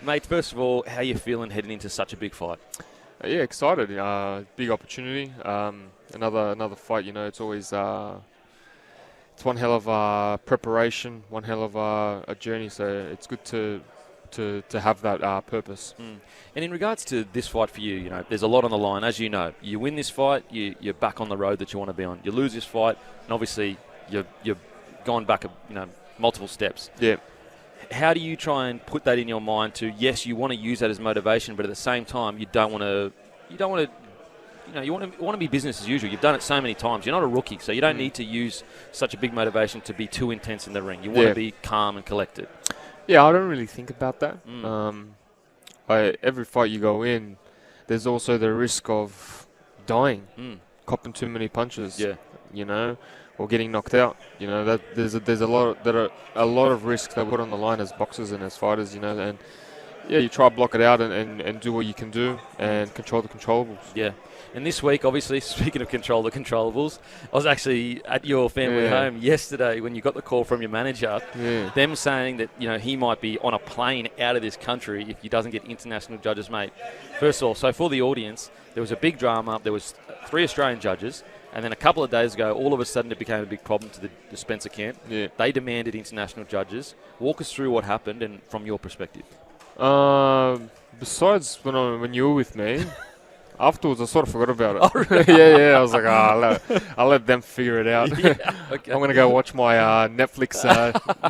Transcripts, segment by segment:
Mate, first of all, how you feeling heading into such a big fight? Yeah, excited. Big opportunity. Another fight. It's always it's one hell of preparation, one hell of a journey. So it's good to have that purpose. And in regards to this fight for you, there's a lot on the line. As you know, you win this fight, you're back on the road that you want to be on. You lose this fight, and obviously you've gone back, multiple steps. Yeah. How do you try and put that in your mind to, yes, you want to use that as motivation, but at the same time, you want to be business as usual. You've done it so many times. You're not a rookie, so you don't need to use such a big motivation to be too intense in the ring. You want to be calm and collected. Yeah, I don't really think about that. Every fight you go in, there's also the risk of dying, copping too many punches. Yeah. Or getting knocked out. That there's a lot of risks that put on the line as boxers and as fighters. And you try to block it out and do what you can do and control the controllables. Yeah. And this week, obviously, speaking of control the controllables, I was actually at your family home yesterday when you got the call from your manager, them saying that, he might be on a plane out of this country if he doesn't get international judges, mate. First of all, so for the audience, there was a big drama. There was 3 Australian judges, and then a couple of days ago, all of a sudden it became a big problem to the Spencer camp. Yeah. They demanded international judges. Walk us through what happened and from your perspective. Besides when you were with me, afterwards I sort of forgot about it. Oh, really? Yeah. I was like, I'll let them figure it out. Yeah, okay. I'm going to go watch my Netflix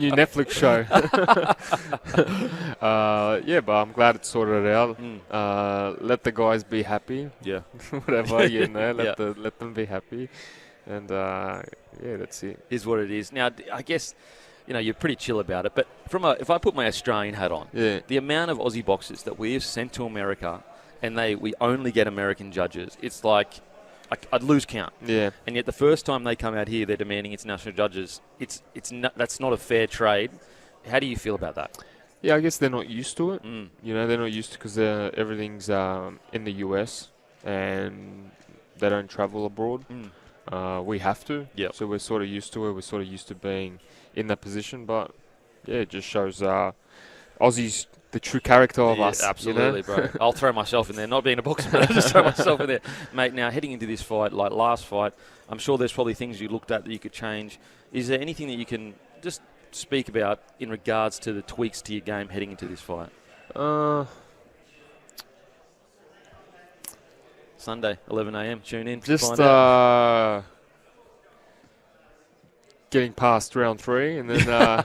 new Netflix show. But I'm glad it sorted it out. Let the guys be happy. Yeah. Whatever, let them be happy. And that's it. Is what it is. Now, I guess, you're pretty chill about it. But if I put my Australian hat on, the amount of Aussie boxers that we have sent to America, and we only get American judges, it's like I'd lose count. Yeah. And yet the first time they come out here, they're demanding international judges. That's not a fair trade. How do you feel about that? Yeah, I guess they're not used to it. They're not used to because everything's in the US and they don't travel abroad. We have to. Yep. So we're sort of used to it. We're sort of used to being in that position. But, it just shows Aussies the true character of us. Absolutely, bro. I'll throw myself in there. Not being a boxer, but I'll just throw myself in there. Mate, now heading into this fight, like last fight, I'm sure there's probably things you looked at that you could change. Is there anything that you can just speak about in regards to the tweaks to your game heading into this fight? Sunday, 11 a.m. Tune in. Just getting past round 3 and then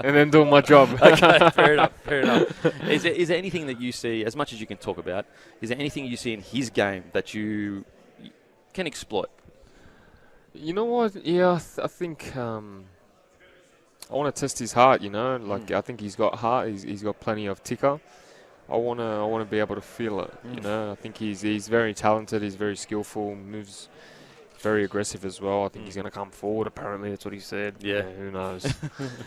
and then doing my job. Okay, fair enough. Is there anything that you see, as much as you can talk about, is there anything you see in his game that you can exploit? You know what? Yeah, I think I want to test his heart. I think he's got heart. He's got plenty of ticker. I want to be able to feel it. I think he's very talented. He's very skillful. Moves very aggressive as well. I think he's going to come forward. Apparently, that's what he said. Yeah. Who knows?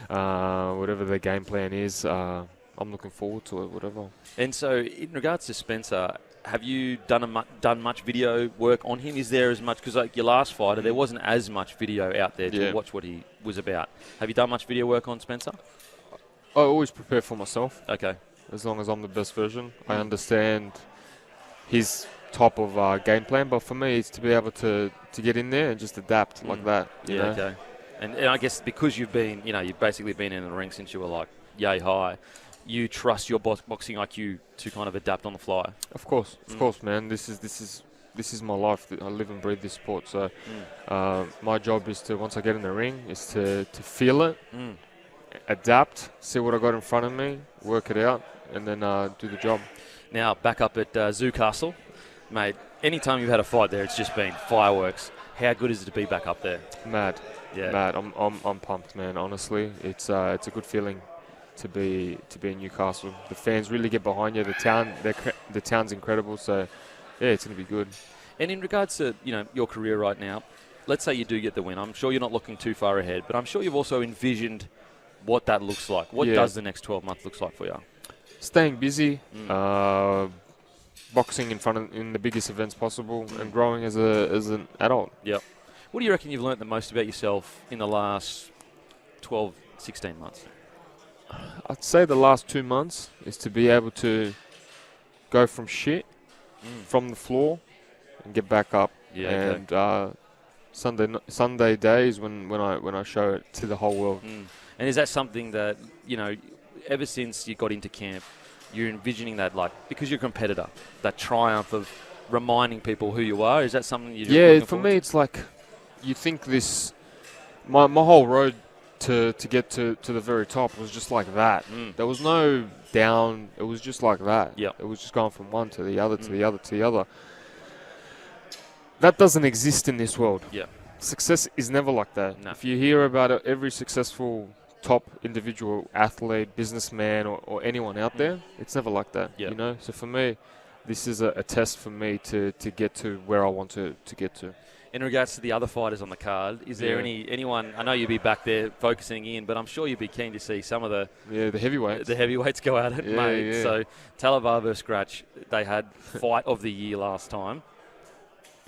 Whatever the game plan is, I'm looking forward to it. Whatever. And so, in regards to Spencer, have you done much video work on him? Is there as much? Because like your last fighter, there wasn't as much video out there to watch what he was about. Have you done much video work on Spencer? I always prepare for myself. Okay. As long as I'm the best version, I understand his type of game plan. But for me, it's to be able to get in there and just adapt like that. You know? Okay. And I guess because you've been, you've basically been in the ring since you were like yay high, you trust your boxing IQ to kind of adapt on the fly. Of course, man. This is my life. I live and breathe this sport. So my job is to, once I get in the ring, is to feel it, adapt, see what I got in front of me, work it out, and then do the job. Now, back up at Zoo Castle, mate, anytime you've had a fight there, it's just been fireworks. How good is it to be back up there? Mad. Yeah. Mad. I'm pumped, man. Honestly, it's a good feeling to be in Newcastle. The fans really get behind you. The town's incredible. So, yeah, it's going to be good. And in regards to your career right now, let's say you do get the win. I'm sure you're not looking too far ahead, but I'm sure you've also envisioned what that looks like. What does the next 12 months look like for you? Staying busy, boxing in the biggest events possible, and growing as an adult. Yep. What do you reckon you've learnt the most about yourself in the last 12, 16 months? I'd say the last 2 months is to be able to go from shit from the floor and get back up. Yeah, and Sunday days when I show it to the whole world. And is that something that, ever since you got into camp, you're envisioning that, like, because you're a competitor, that triumph of reminding people who you are? Is that something you're looking for forward me, to? it's like you think this. My whole road to get to the very top was just like that. There was no down. It was just like that. Yeah. It was just going from one to the other, to the other, to the other. That doesn't exist in this world. Yeah. Success is never like that. No. If you hear about it, every successful top individual athlete, businessman, or anyone out there, it's never like that. Yeah. So for me, this is a test for me to get to where I want to get to. In regards to the other fighters on the card, is there anyone? I know you'll be back there focusing in, but I'm sure you'd be keen to see some of the heavyweights go at it, mate. Yeah. So Talabar versus Scratch, they had fight of the year last time.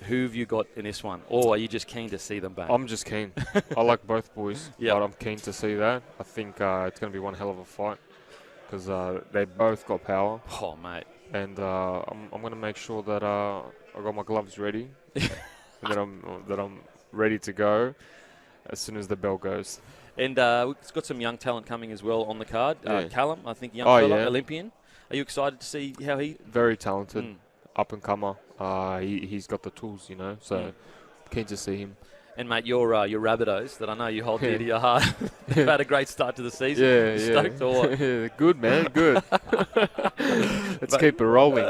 Who have you got in this one? Or are you just keen to see them back? I'm just keen. I like both boys, Yep. but I'm keen to see that. I think it's going to be one hell of a fight because they both got power. Oh, mate. And I'm going to make sure that I got my gloves ready, that I'm ready to go as soon as the bell goes. And we've got some young talent coming as well on the card. Callum, I think, Olympian. Are you excited to see how he... Very talented, up-and-comer. He's got the tools, so keen to see him. And, mate, your Rabbitohs that I know you hold dear to your heart, they've had a great start to the season. Yeah. Stoked or what? Yeah, good, man, good. Let's keep it rolling.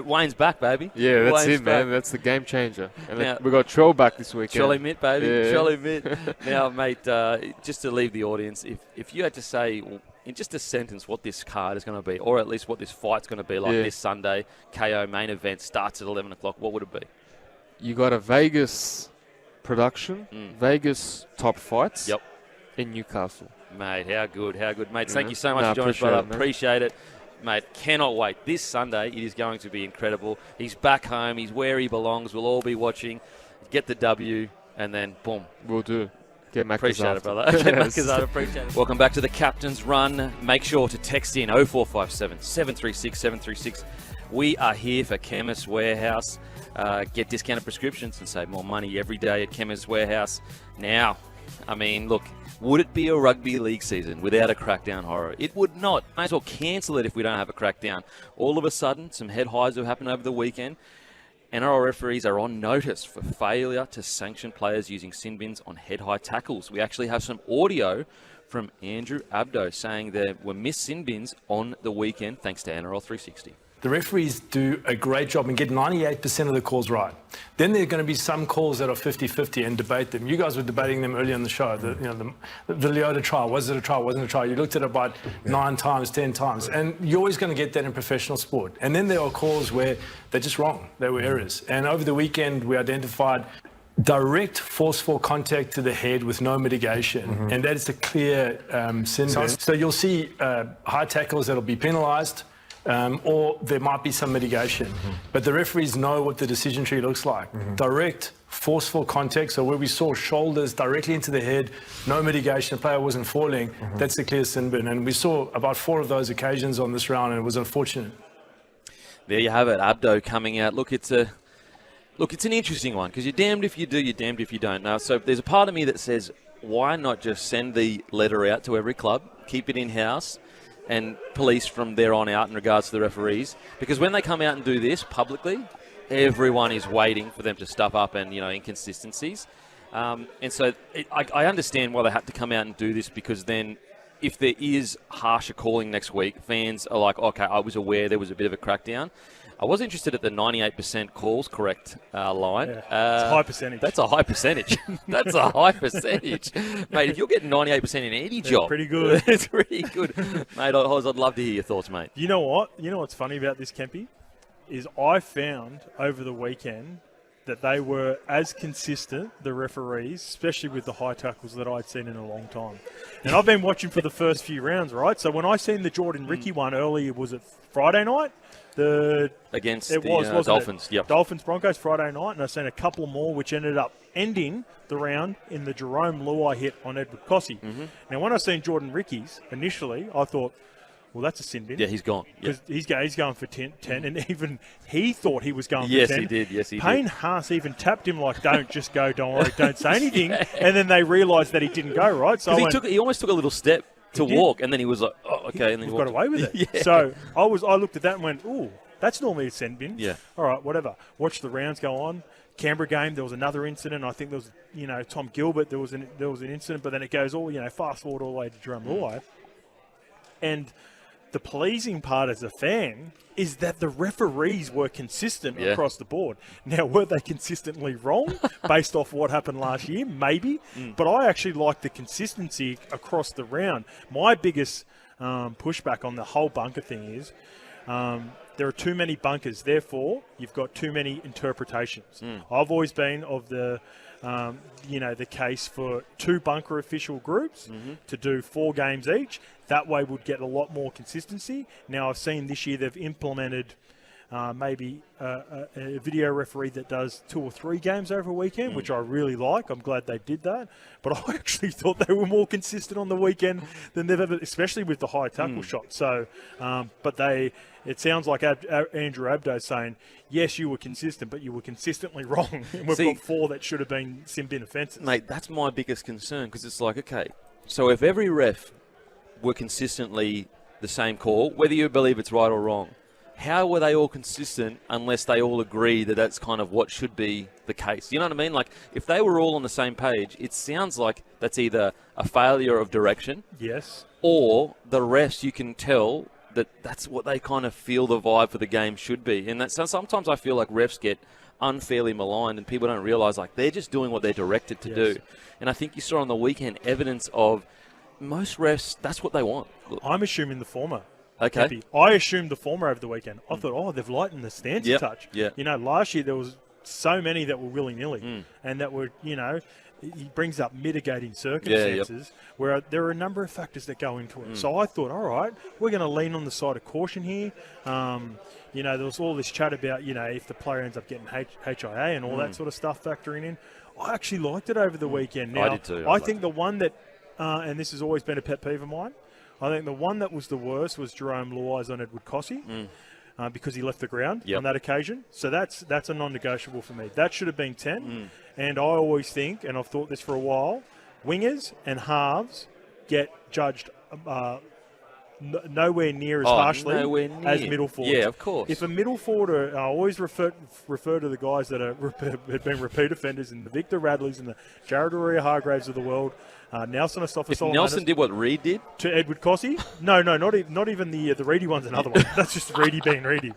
Wayne's back, baby. Yeah, that's Wayne's him, man. back. That's the game changer. And Now, we got Troll back this weekend. Trolley Mitt, baby. Yeah. Trolley Mitt. Now, mate, just to leave the audience, if you had to say in just a sentence what this card is going to be, or at least what this fight's going to be like this Sunday, KO main event starts at 11 o'clock, what would it be? You got a Vegas production, Vegas top fights in Newcastle. Mate, how good. Mate, thank you so much for joining us, brother. Appreciate it. Mate, cannot wait. This Sunday, it is going to be incredible. He's back home. He's where he belongs. We'll all be watching. Get the W, and then boom. We'll do. Get Macca's Appreciate after. it, brother. Get Macca's after. Appreciate it. Welcome back to the Captain's Run. Make sure to text in 0457 736 736. We are here for Chemist Warehouse. Get discounted prescriptions and save more money every day at Chemist Warehouse. Now, I mean, look, would it be a rugby league season without a crackdown, Horo? It would not. May as well cancel it if we don't have a crackdown. All of a sudden, some head highs have happened over the weekend. NRL referees are on notice for failure to sanction players using sin bins on head high tackles. We actually have some audio from Andrew Abdo saying there were missed sin bins on the weekend thanks to NRL 360. The referees do a great job and get 98% of the calls right. Then there are going to be some calls that are 50-50 and debate them. You guys were debating them earlier in the show. The Leota trial, was it a trial, wasn't it a trial? You looked at it about 9 times, 10 times. And you're always going to get that in professional sport. And then there are calls where they're just wrong. They were errors. And over the weekend, we identified direct forceful contact to the head with no mitigation. And that is a clear sin bin. So you'll see high tackles that'll be penalised. Or there might be some mitigation. But the referees know what the decision tree looks like. Direct, forceful contact, so where we saw shoulders directly into the head, no mitigation, the player wasn't falling, that's a clear sin bin. And we saw about 4 of those occasions on this round, and it was unfortunate. There you have it, Abdo coming out. Look, it's an interesting one, because you're damned if you do, you're damned if you don't. Now, so there's a part of me that says, why not just send the letter out to every club, keep it in-house, and police from there on out in regards to the referees? Because when they come out and do this publicly, everyone is waiting for them to stuff up and, inconsistencies. And so I understand why they had to come out and do this, because then if there is harsher calling next week, fans are like, okay, I was aware there was a bit of a crackdown. I was interested at the 98% calls correct line. Yeah, it's a high percentage. That's a high percentage. That's a high percentage. Mate, if you're getting 98% in any job. Pretty good. It's pretty good. Mate, I'd love to hear your thoughts, mate. You know what? You know what's funny about this, Kempy? Is I found over the weekend that they were as consistent, the referees, especially with the high tackles that I'd seen in a long time. And I've been watching for the first few rounds, right? So when I seen the Jordan Ricky one earlier, was it Friday night? Against the Dolphins, yep. Dolphins, Broncos, Friday night, and I've seen a couple more which ended up ending the round in the Jerome Luai hit on Edward Cossey. Mm-hmm. Now, when I seen Jordan Ricky's initially, I thought, well, that's a sin bin. Yeah, he's gone. Because he's going for 10, and even he thought he was going for 10. Yes, he did. Yes, he Payne did. Haas even tapped him like, don't just go, don't worry, don't say anything. And then they realised that he didn't go, right? So he almost took a little step to walk, and then he was like, oh, okay. And then he got away with it. Yeah. So I looked at that and went, ooh, that's normally a send bin. Yeah. All right, whatever. Watch the rounds go on. Canberra game, there was another incident. I think there was, Tom Gilbert, there was an incident, but then it goes all, fast forward all the way to Jerome Luai. And the pleasing part as a fan is that the referees were consistent across the board. Now, were they consistently wrong based off what happened last year? Maybe. But I actually like the consistency across the round. My biggest pushback on the whole bunker thing is there are too many bunkers. Therefore, you've got too many interpretations. I've always been of the case for 2 bunker official groups to do 4 games each. That way would get a lot more consistency. Now, I've seen this year they've implemented maybe a video referee that does 2 or 3 games over a weekend, which I really like. I'm glad they did that. But I actually thought they were more consistent on the weekend than they've ever, especially with the high tackle shot. So, it sounds like Andrew Abdo saying, yes, you were consistent, but you were consistently wrong. And we've got 4 that should have been sin bin offences. Mate, that's my biggest concern, because it's like, okay, so if every ref were consistently the same call, whether you believe it's right or wrong, how were they all consistent unless they all agree that that's kind of what should be the case? You know what I mean? Like, if they were all on the same page, it sounds like that's either a failure of direction, yes, or the refs, you can tell that that's what they kind of feel the vibe for the game should be. And that's, sometimes I feel like refs get unfairly maligned and people don't realise, like, they're just doing what they're directed to do. And I think you saw on the weekend evidence of most refs, that's what they want. I'm assuming the former. Okay. Happy. I assumed the former over the weekend. I thought, they've lightened the stance a touch. Yeah. Last year there was so many that were willy-nilly and that were, he brings up mitigating circumstances where there are a number of factors that go into it. So I thought, all right, we're going to lean on the side of caution here. There was all this chat about, if the player ends up getting HIA and all that sort of stuff factoring in. I actually liked it over the weekend. Now, I did too. I think the one that, and this has always been a pet peeve of mine, I think the one that was the worst was Jerome Luai's on Edward Cossey because he left the ground on that occasion. So that's a non-negotiable for me. That should have been 10. And I always think, and I've thought this for a while, wingers and halves get judged nowhere near as harshly as middle forwards. Yeah, of course. If a middle forward, I always refer to the guys that have been repeat offenders in the Victor Radleys and the Jared Warrior-Hargraves of the world. Nelson Astofa-Solomon. If Nelson did what Reed did to Edward Cossey, no, not even the Reedy one's another one. That's just Reedy being Reedy.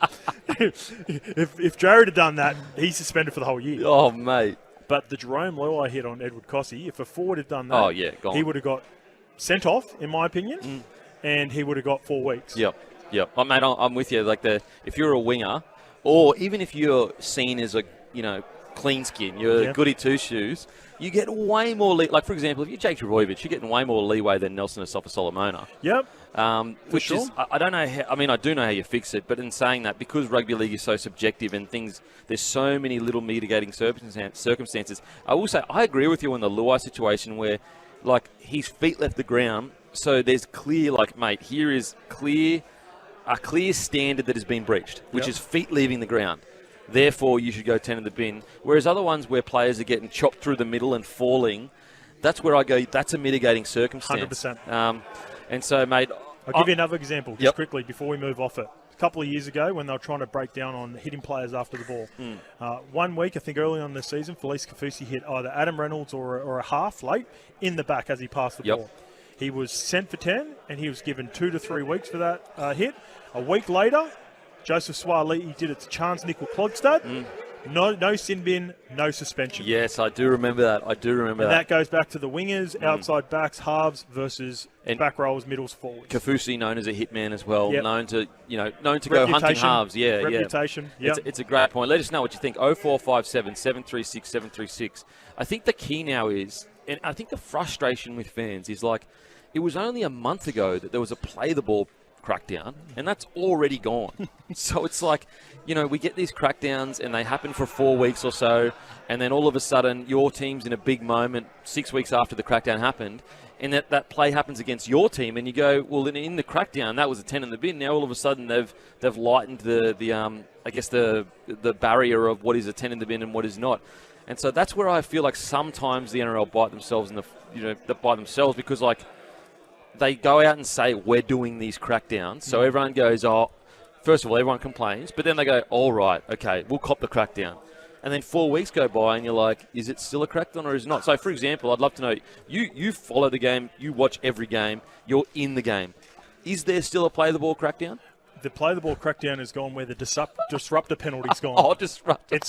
if Jared had done that, he's suspended for the whole year. Oh, mate. But the Jerome Luai hit on Edward Cossey, if a forward had done that, gone. He would have got sent off, in my opinion, and he would have got 4 weeks. Yep. Oh, mate, I'm with you. Like, if you're a winger, or even if you're seen as a clean skin, you're goody two shoes, you get way more like, for example, if you're Jake Trbojevic, you're getting way more leeway than Nelson Asofa-Solomona. Yep. Which is, I don't know how, I do know how you fix it, but in saying that, because rugby league is so subjective and there's so many little mitigating circumstances, I will say, I agree with you on the Luai situation where, like, his feet left the ground, so there's clear, like, mate, here is a clear standard that has been breached, which is feet leaving the ground. Therefore, you should go 10 in the bin. Whereas other ones where players are getting chopped through the middle and falling, that's where I go, that's a mitigating circumstance. 100%. And so, mate... I'll give you another example, just quickly, before we move off it. A couple of years ago, when they were trying to break down on hitting players after the ball. 1 week, I think early on in the season, Felice Kafusi hit either Adam Reynolds or a half late in the back as he passed the ball. He was sent for 10, and he was given 2 to 3 weeks for that hit. A week later... Joseph Swaliti did it to Chance Nickel-Klogstad. No sin bin, no suspension. Yes, I do remember that. And that goes back to the wingers, outside backs, halves versus back rowers, middles, forwards. Kafusi, known as a hitman as well, Yep. known to go hunting halves. Yeah, Reputation. Yeah. It's a great point. Let us know what you think. 0457 736 736. I think the key now is, and I think the frustration with fans is like, it was only a month ago that there was a play the ball crackdown, and that's already gone. So it's like, we get these crackdowns and they happen for 4 weeks or so, and then all of a sudden your team's in a big moment 6 weeks after the crackdown happened, and that play happens against your team, and you go, well, in the crackdown that was a 10 in the bin. Now all of a sudden they've lightened the barrier of what is a 10 in the bin and what is not. And so that's where I feel like sometimes the NRL bite themselves because like, they go out and say, we're doing these crackdowns. So everyone goes, first of all, everyone complains. But then they go, all right, okay, we'll cop the crackdown. And then 4 weeks go by and you're like, is it still a crackdown or is it not? So, for example, I'd love to know, you follow the game, you watch every game, you're in the game. Is there still a play the ball crackdown? The play the ball crackdown is gone where the disruptor penalty's gone. Disruptor.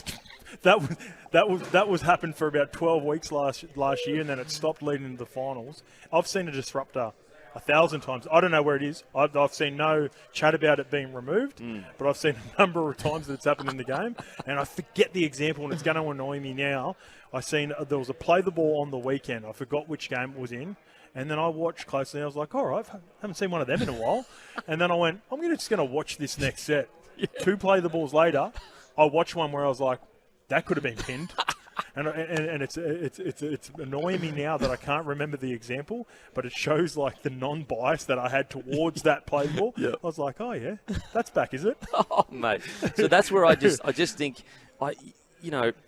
That was happened for about 12 weeks last year, and then it stopped leading into the finals. I've seen a disruptor 1,000 times. I don't know where it is. I've seen no chat about it being removed, but I've seen a number of times that it's happened in the game, and I forget the example, and it's going to annoy me now. There was a play the ball on the weekend. I forgot which game it was in, and then I watched closely. I was like, all right, I haven't seen one of them in a while. And then I went, I'm just going to watch this next set. Yeah. 2 play the balls later, I watched one where I was like, that could have been pinned. And it's annoying me now that I can't remember the example, but it shows like the non-bias that I had towards that play ball. Yep. I was like, oh yeah, that's back, is it? Oh mate, so that's where I just think,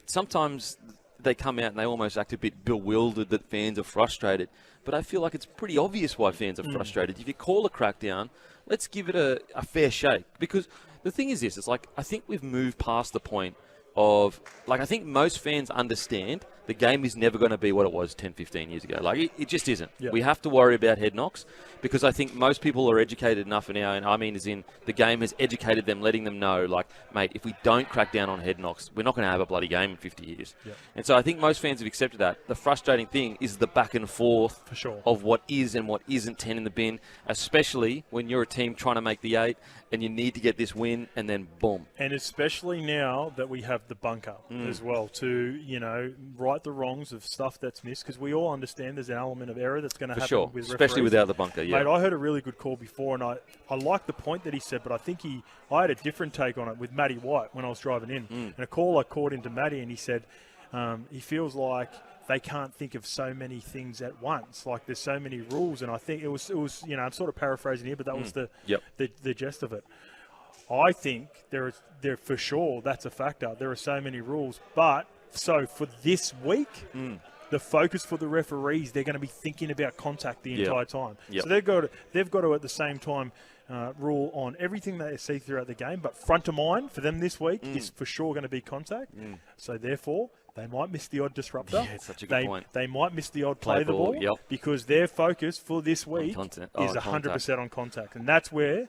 sometimes they come out and they almost act a bit bewildered that fans are frustrated, but I feel like it's pretty obvious why fans are frustrated. If you call a crackdown, let's give it a fair shake, because the thing is this: it's like I think we've moved past the point of, like, I think most fans understand the game is never going to be what it was 10, 15 years ago. Like, it just isn't. Yep. We have to worry about head knocks because I think most people are educated enough now, and I mean as in the game has educated them, letting them know, like, mate, if we don't crack down on head knocks, we're not going to have a bloody game in 50 years. Yep. And so I think most fans have accepted that. The frustrating thing is the back and forth for sure of what is and what isn't 10 in the bin, especially when you're a team trying to make the 8 and you need to get this win, and then boom. And especially now that we have the bunker as well to, right the wrongs of stuff that's missed, because we all understand there's an element of error that's going to happen sure. with especially referees. Without the bunker, yeah. Mate, I heard a really good call before, and I like the point that he said, but I think I had a different take on it with Matty White when I was driving in. And a call I caught into Matty, and he said he feels like they can't think of so many things at once. Like there's so many rules, and I think it was I'm sort of paraphrasing here, but that was the gist of it. I think there for sure that's a factor. There are so many rules, but so for this week, the focus for the referees, they're going to be thinking about contact the entire time. Yep. So they've got to at the same time rule on everything they see throughout the game, but front of mind for them this week is for sure going to be contact. So therefore, they might miss the odd disruptor. Yeah, it's such a good point. They might miss the odd play the ball because their focus for this week is 100% on contact, and that's where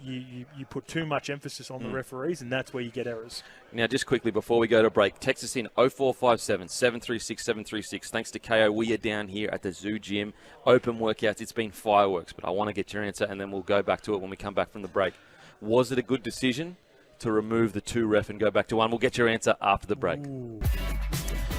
you put too much emphasis on the referees, and that's where you get errors. Now, just quickly before we go to break, text us in 0457 736 736. Thanks to KO, we are down here at the Zoo Gym. Open workouts. It's been fireworks, but I want to get your answer, and then we'll go back to it when we come back from the break. Was it a good decision to remove the 2 ref and go back to 1? We'll get your answer after the break. Ooh.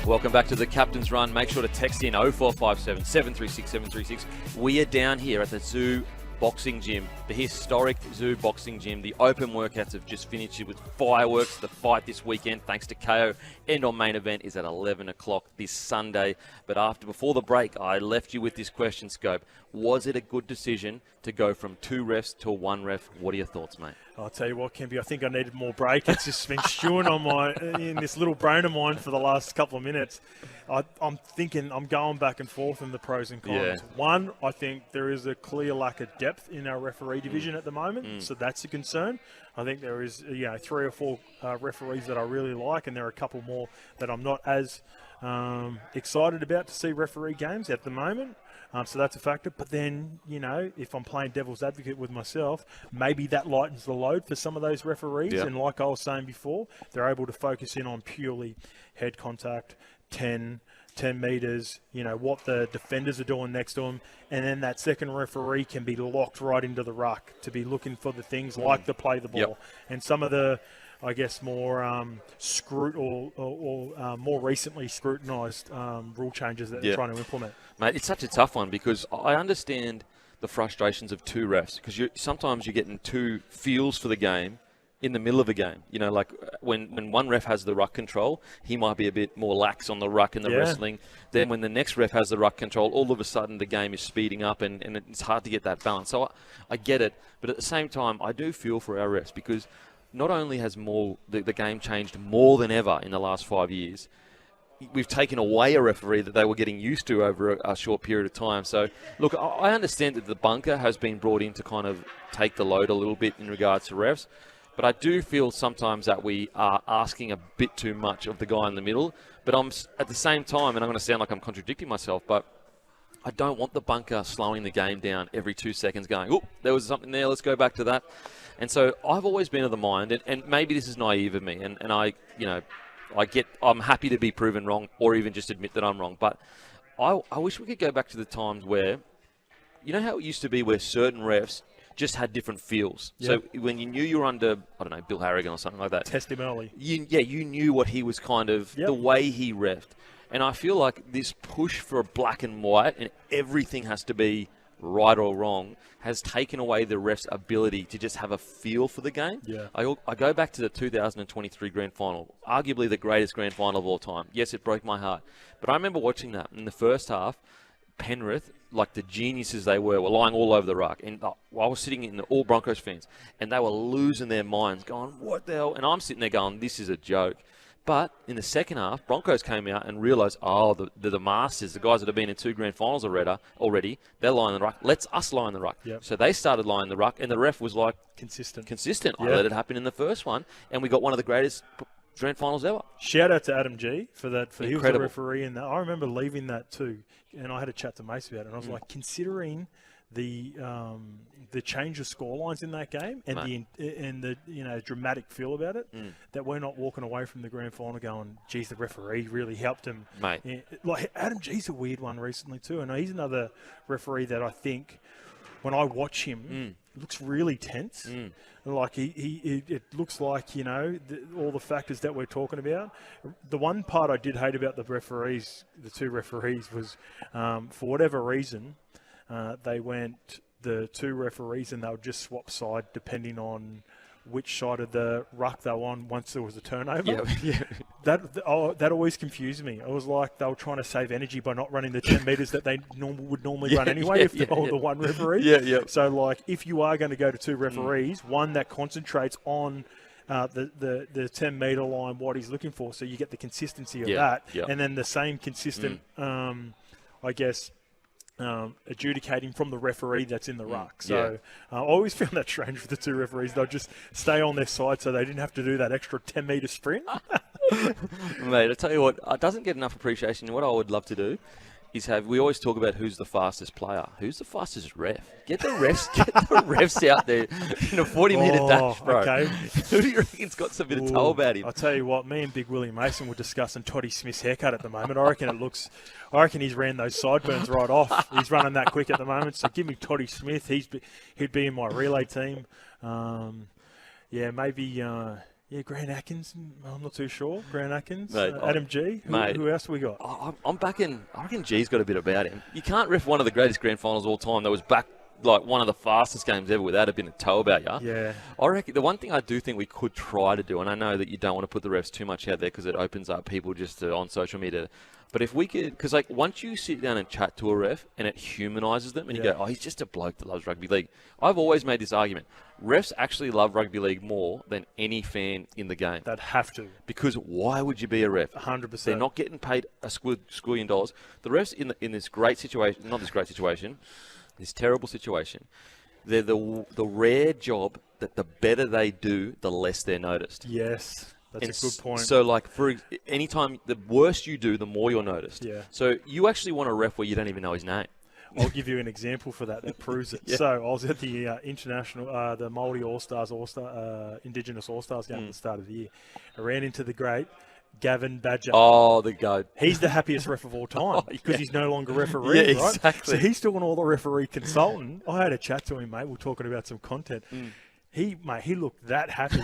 Welcome back to the Captain's Run. Make sure to text in 0457 736 736. We are down here at the Zoo Boxing Gym, the historic Zoo Boxing Gym. The open workouts have just finished with fireworks. The fight this weekend, thanks to KO, and our main event is at 11 o'clock this Sunday. But before the break, I left you with this question, Scope. Was it a good decision to go from 2 refs to 1 ref? What are your thoughts, mate? I'll tell you what, Kempy, I think I needed more break. It's just been stewing in this little brain of mine for the last couple of minutes. I'm thinking, I'm going back and forth in the pros and cons. Yeah. One, I think there is a clear lack of depth in our referee division at the moment, so that's a concern. I think there is 3 or 4 referees that I really like, and there are a couple more that I'm not as excited about to see referee games at the moment. So that's a factor. But then, if I'm playing devil's advocate with myself, maybe that lightens the load for some of those referees. Yeah. And like I was saying before, they're able to focus in on purely head contact, 10 metres, what the defenders are doing next to them. And then that second referee can be locked right into the ruck to be looking for the things like the play the ball. Yep. And some of the, I guess, more more recently scrutinised rule changes that they're trying to implement. Mate, it's such a tough one because I understand the frustrations of two refs because sometimes you're getting two feels for the game in the middle of a game. Like when one ref has the ruck control, he might be a bit more lax on the ruck and the wrestling. Then when the next ref has the ruck control, all of a sudden the game is speeding up and it's hard to get that balance. So I get it, but at the same time, I do feel for our refs because not only has the game changed more than ever in the last 5 years, we've taken away a referee that they were getting used to over a short period of time. So, look, I understand that the bunker has been brought in to kind of take the load a little bit in regards to refs, but I do feel sometimes that we are asking a bit too much of the guy in the middle. But I'm at the same time, and I'm going to sound like I'm contradicting myself, but I don't want the bunker slowing the game down every 2 seconds going, oh, there was something there, let's go back to that. And so I've always been of the mind, and maybe this is naive of me, and I'm happy to be proven wrong or even just admit that I'm wrong. But I wish we could go back to the times where, how it used to be where certain refs just had different feels. Yep. So when you knew you were under, I don't know, Bill Harrigan or something like that. Test him early. You knew what he was kind of, the way he refed. And I feel like this push for black and white and everything has to be right or wrong has taken away the ref's ability to just have a feel for the game. Yeah. I go back to the 2023 Grand Final, arguably the greatest Grand Final of all time. Yes, it broke my heart. But I remember watching that in the first half. Penrith, like the geniuses they were lying all over the ruck. And I was sitting in all Broncos fans, and they were losing their minds, going, what the hell? And I'm sitting there going, this is a joke. But in the second half, Broncos came out and realised, the masters, the guys that have been in 2 grand finals already, they're lying in the ruck. Let's us lie in the ruck. Yep. So they started lying in the ruck, and the ref was like... Consistent. I let it happen in the first one, and we got one of the greatest grand finals ever. Shout out to Adam G for that. He was the referee in that. I remember leaving that too, and I had a chat to Mace about it, and I was like, considering the change of scorelines in that game and the dramatic feel about it, that we're not walking away from the grand final going, geez, the referee really helped him. Mate. Yeah, like Adam G's a weird one recently too, and he's another referee that I think when I watch him, it looks really tense. Like it looks like all the factors that we're talking about. The one part I did hate about the referees, the 2 referees, was for whatever reason. They went the 2 referees and they would just swap side depending on which side of the ruck they were on once there was a turnover. Yeah. That always confused me. It was like they were trying to save energy by not running the 10 metres that they would normally run anyway if they were the one referee. Yeah. So, like, if you are going to go to 2 referees, one that concentrates on the 10-metre line, what he's looking for, so you get the consistency of that. And then the same consistent, I guess, adjudicating from the referee that's in the ruck. So I always found that strange with the 2 referees. They'll just stay on their side so they didn't have to do that extra 10-metre sprint. Mate, I tell you what, it doesn't get enough appreciation. What I would love to do is we always talk about who's the fastest player. Who's the fastest ref? Get the refs out there in a 40-metre dash, bro. Okay. Who do you reckon's got some bit of toe about him? I'll tell you what, me and Big Willie Mason were discussing Toddy Smith's haircut at the moment. I reckon he's ran those sideburns right off. He's running that quick at the moment. So give me Toddy Smith. He'd be in my relay team. Maybe... Grant Atkins. I'm not too sure. Grant Atkins, mate, Adam G. Who else we got? I'm backing. I reckon G's got a bit about him. You can't ref one of the greatest grand finals of all time that was back like one of the fastest games ever without a bit of toe about you. Yeah. I reckon the one thing I do think we could try to do, and I know that you don't want to put the refs too much out there because it opens up people just on social media. But if we could, because like once you sit down and chat to a ref and it humanises them and you go, he's just a bloke that loves rugby league. I've always made this argument. Refs actually love rugby league more than any fan in the game. They'd have to. Because why would you be a ref? 100%. They're not getting paid a squillion dollars. The refs in this great situation, not this great situation, this terrible situation, they're the rare job that the better they do, the less they're noticed. Yes. That's a good point. So, like, for any time, the worse you do, the more you're noticed. Yeah. So, you actually want a ref where you don't even know his name. I'll give you an example for that proves it. So I was at the the Māori All-Stars, Indigenous All-Stars game at the start of the year. I ran into the great Gavin Badger. Oh, the goat. He's the happiest ref of all time because he's no longer referee, right? Exactly. So he's doing all the referee consultant. I had a chat to him, mate. We're talking about some content. He looked that happy.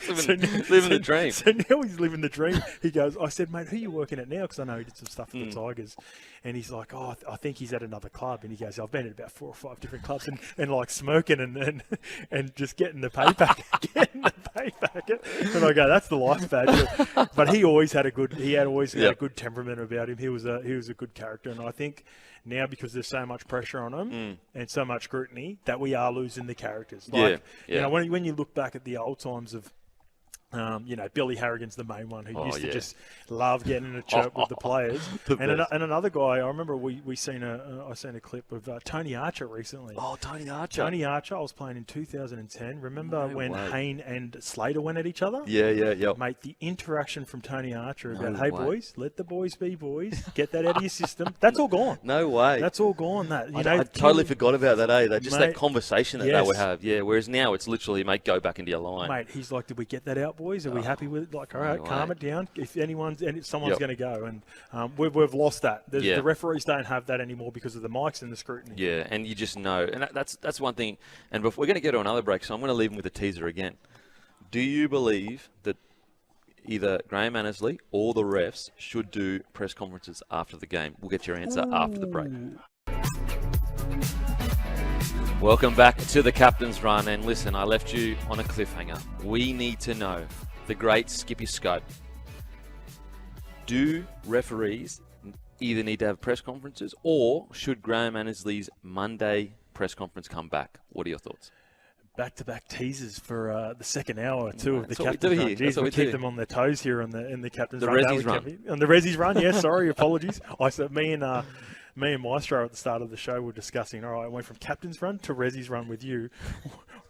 He's living the dream. So now he's living the dream. He goes, I said, mate, who are you working at now? Because I know he did some stuff for the Tigers. And he's like, I think he's at another club. And he goes, I've been at about 4 or 5 different clubs and like smoking and just getting the payback. And I go, that's the life badge. But he always had a good temperament about him. He was a good character. And I think now, because there's so much pressure on him and so much scrutiny, that we are losing the characters. Like, you know, when you look back at the old times of, Billy Harrigan's the main one who used to just love getting in a chirp with the players. And another guy, I remember I seen a clip of Tony Archer recently. Oh, Tony Archer. Tony Archer, I was playing in 2010. Remember when Hayne and Slater went at each other? Yeah. Mate, the interaction from Tony Archer about, hey, boys, let the boys be boys. Get that out of your system. That's all gone. No way. That's all gone. I totally forgot about that, eh? That conversation that they would have. Yeah, whereas now it's literally, mate, go back into your line. Mate, he's like, did we get that out, boys? Are we happy with it? Like, all right, calm it down. If someone's going to go. And we've lost that. The referees don't have that anymore because of the mics and the scrutiny. Yeah, and you just know. And that's one thing. And we're going to go to another break, so I'm going to leave him with a teaser again. Do you believe that either Graham Annesley or the refs should do press conferences after the game? We'll get your answer after the break. Welcome back to the Captain's Run. And listen, I left you on a cliffhanger. We need to know, the great Skippy Scott, do referees either need to have press conferences or should Graham Annesley's Monday press conference come back? What are your thoughts? Back-to-back teasers for the second hour or two of the Captain's Captain's Run. Run. Jeez, we keep them on their toes here in the Captain's Run. Resi's Run. On the Resi's Run, yeah, sorry, apologies. Me and Maestro at the start of the show were discussing, all right, I went from Captain's Run to Resi's Run with you.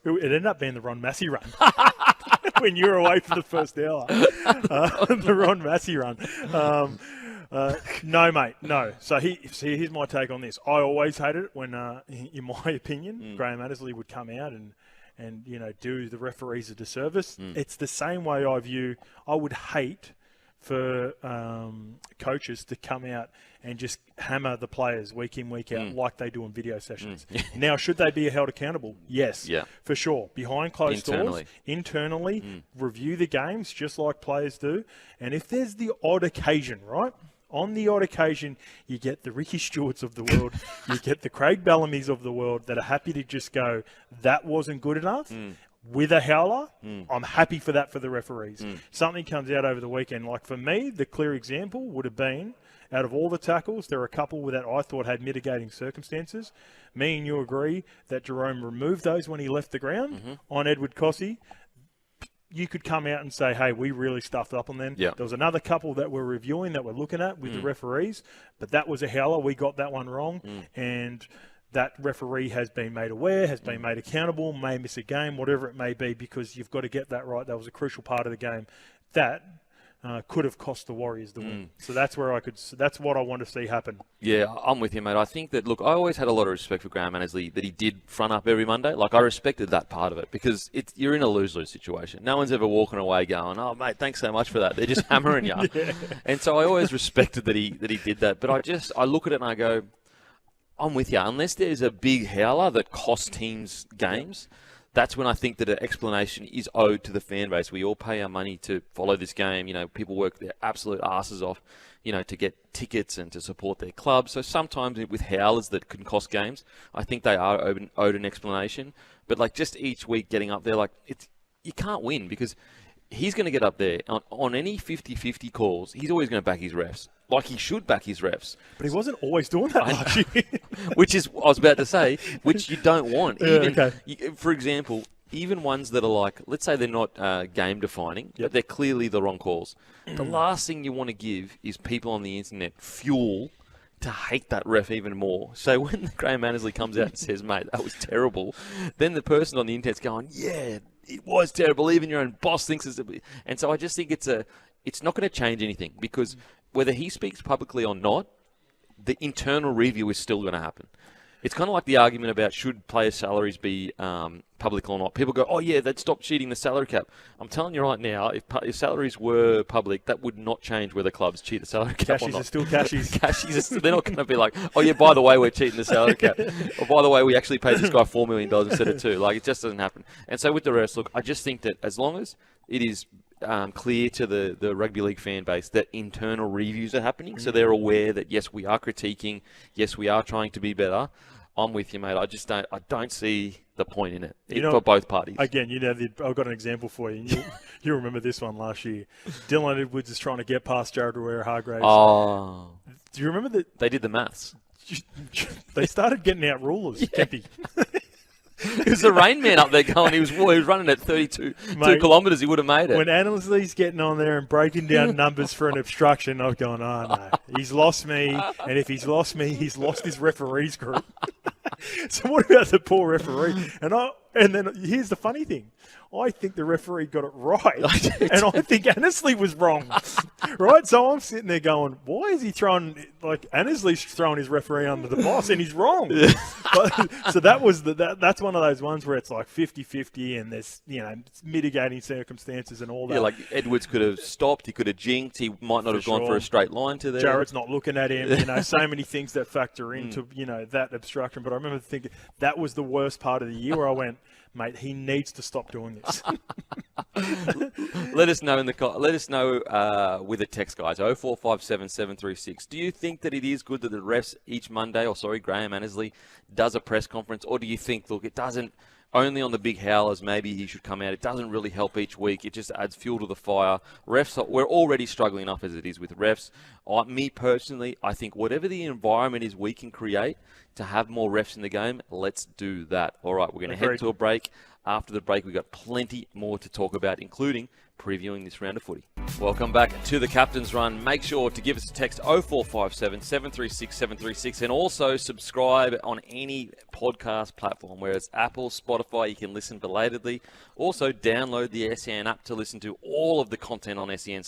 It ended up being the Ron Massey Run when you were away for the first hour. The Ron Massey Run. No, mate, no. So here's my take on this. I always hated it when, in my opinion, Graham Annesley would come out and do the referees a disservice. It's the same way I would hate for coaches to come out and just hammer the players week in, week out like they do in video sessions. Now, should they be held accountable? Yes, for sure. Behind closed doors, internally, review the games just like players do. And if there's the odd occasion, right? On the odd occasion, you get the Ricky Stewarts of the world, you get the Craig Bellamy's of the world that are happy to just go, that wasn't good enough. With a howler, I'm happy for that for the referees. Something comes out over the weekend. Like for me, the clear example would have been, out of all the tackles, there are a couple that I thought had mitigating circumstances. Me and you agree that Jerome removed those when he left the ground on Edward Cossey. You could come out and say, hey, we really stuffed up on them. There was another couple that we're reviewing that we're looking at with the referees, but that was a howler. We got that one wrong. And that referee has been made aware, has been made accountable, may miss a game, whatever it may be, because you've got to get that right. That was a crucial part of the game. That could have cost the Warriors the win. So that's what I want to see happen. Yeah, I'm with you, mate. I think that, look, I always had a lot of respect for Graham Annesley, that he did front up every Monday. Like, I respected that part of it because you're in a lose-lose situation. No one's ever walking away going, oh, mate, thanks so much for that. They're just hammering you. And so I always respected that he did that. But I look at it and I go, I'm with you. Unless there's a big howler that costs teams games, that's when I think that an explanation is owed to the fan base. We all pay our money to follow this game. You know, people work their absolute asses off, to get tickets and to support their club. So sometimes with howlers that can cost games, I think they are owed an explanation. But like just each week getting up there, you can't win because he's going to get up there on any 50-50 calls. He's always going to back his refs. Like he should back his refs. But he wasn't always doing that last year. Which is, I was about to say, which you don't want. For example, even ones that are like, let's say they're not game defining, but they're clearly the wrong calls. The last thing you want to give is people on the internet fuel to hate that ref even more. So when Graham Annesley comes out and says, mate, that was terrible, then the person on the internet's going, yeah, it was terrible. Even your own boss thinks it's and so I just think it's not going to change anything because whether he speaks publicly or not, the internal review is still going to happen. It's kind of like the argument about should players' salaries be public or not. People go, oh, yeah, they'd stop cheating the salary cap. I'm telling you right now, if salaries were public, that would not change whether clubs cheat the salary cap or not. Cashies are still cashies. They're not going to be like, oh, yeah, by the way, we're cheating the salary cap. Or by the way, we actually paid this guy $4 million instead of $2 million. Like, it just doesn't happen. And so with the rest, look, I just think that as long as it is clear to the rugby league fan base that internal reviews are happening, so they're aware that, yes, we are critiquing, yes, we are trying to be better. I'm with you, mate. I don't see the point in it for both parties. Again, I've got an example for you. You remember this one last year. Dylan Edwards is trying to get past Jared Hargraves. Oh. Do you remember that? They did the maths. They started getting out rulers, Kempy. It was the Rain Man up there going. He was running at 32 kilometres. He would have made it. When Annesley's getting on there and breaking down numbers for an obstruction, I've gone, oh, no. He's lost me. And if he's lost me, he's lost his referees group. So what about the poor referee? And then here's the funny thing. I think the referee got it right. And I think Annesley was wrong. Right? So I'm sitting there going, why is he throwing, like, Annesley's throwing his referee under the bus and he's wrong. So that's one of those ones where it's like 50-50 and there's, mitigating circumstances and all that. Yeah, like Edwards could have stopped. He could have jinked. He might not have gone for a straight line to there. Jared's not looking at him. So many things that factor into, that obstruction. But I remember thinking that was the worst part of the year where I went, mate, he needs to stop doing this. Let us know with the text, guys. 0457 736. Do you think that it is good that the refs each Monday, Graham Annesley, does a press conference, or do you think, look, it doesn't? Only on the big howlers, maybe he should come out. It doesn't really help each week. It just adds fuel to the fire. Refs, we're already struggling enough as it is with refs. Me personally, I think whatever the environment is we can create to have more refs in the game, let's do that. All right, we're going to head to a break. After the break, we've got plenty more to talk about, including previewing this round of footy. Welcome back to the Captain's Run. Make sure to give us a text 0457 736 736 and also subscribe on any podcast platform, where it's Apple, Spotify. You can listen belatedly. Also, download the SEN app to listen to all of the content on SEN.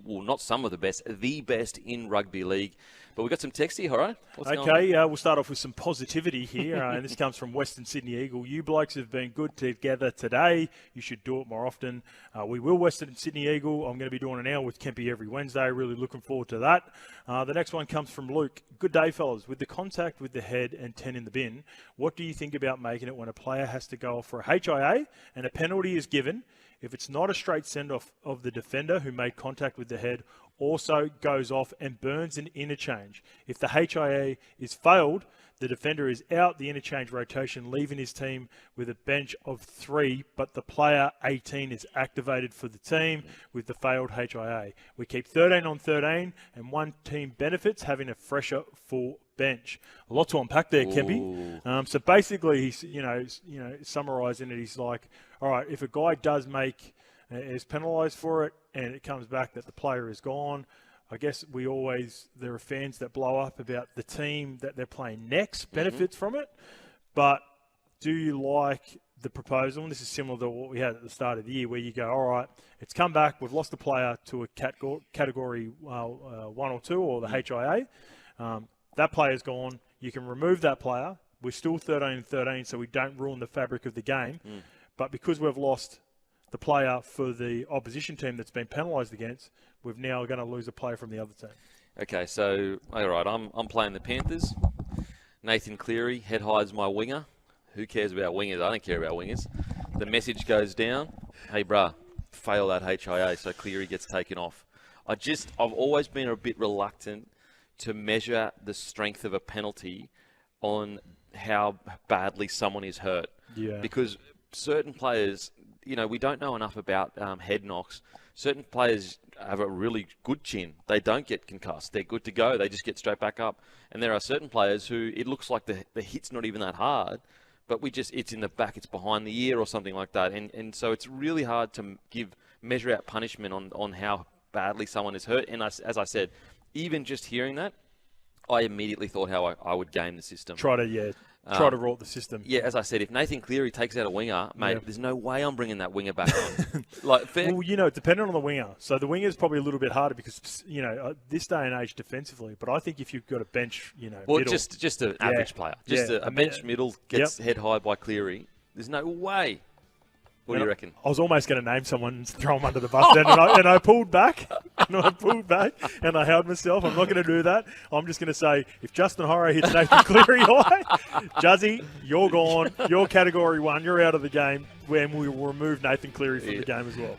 Not some of the best, the best in rugby league. But we've got some text here, Horo. We'll start off with some positivity here, and this comes from Western Sydney Eagle. You blokes have been good together today. You should do it more often. We will, Western Sydney Eagle. I'm going to be doing an hour with Kempy every Wednesday. Really looking forward to that. The next one comes from Luke. Good day, fellas. With the contact with the head and 10 in the bin, what do you think about making it when a player has to go off for a HIA and a penalty is given? If it's not a straight send-off of the defender who made contact with the head, also goes off and burns an interchange. If the HIA is failed, the defender is out the interchange rotation, leaving his team with a bench of 3, but the player 18 is activated for the team with the failed HIA. We keep 13 on 13, and one team benefits having a fresher full bench. A lot to unpack there, Kempy. So basically, he's summarising it. He's like, all right, if a guy does is penalised for it, and it comes back that the player is gone, I guess there are fans that blow up about the team that they're playing next benefits from it. But do you like the proposal? And this is similar to what we had at the start of the year, where you go, all right, it's come back, we've lost a player to a category 1 or 2 or the HIA. That player's gone. You can remove that player. We're still 13-13, so we don't ruin the fabric of the game. But because we've lost the player for the opposition team that's been penalised against, we're now going to lose a player from the other team. Okay, so, all right, I'm playing the Panthers. Nathan Cleary head hides my winger. Who cares about wingers? I don't care about wingers. The message goes down, hey, bruh, fail that HIA, so Cleary gets taken off. I've always been a bit reluctant to measure the strength of a penalty on how badly someone is hurt. Yeah. Because certain players, we don't know enough about head knocks. Certain players have a really good chin. They don't get concussed. They're good to go. They just get straight back up. And there are certain players who it looks like the hit's not even that hard, but it's in the back, it's behind the ear or something like that. And so it's really hard to measure out punishment on how badly someone is hurt. And as I said, even just hearing that, I immediately thought how I would game the system. Try to rort the system. Yeah, as I said, if Nathan Cleary takes out a winger, mate, there's no way I'm bringing that winger back on. Well, depending on the winger. So the winger is probably a little bit harder because, this day and age defensively. But I think if you've got a bench, well, middle, just an average player, a bench middle gets head high by Cleary. There's no way. What do you reckon? I was almost going to name someone and throw him under the bus then, and I pulled back. And I held myself. I'm not going to do that. I'm just going to say, if Justin Horo hits Nathan Cleary high, Juzzy, you're gone. You're category 1. You're out of the game. When we will remove Nathan Cleary from the game as well.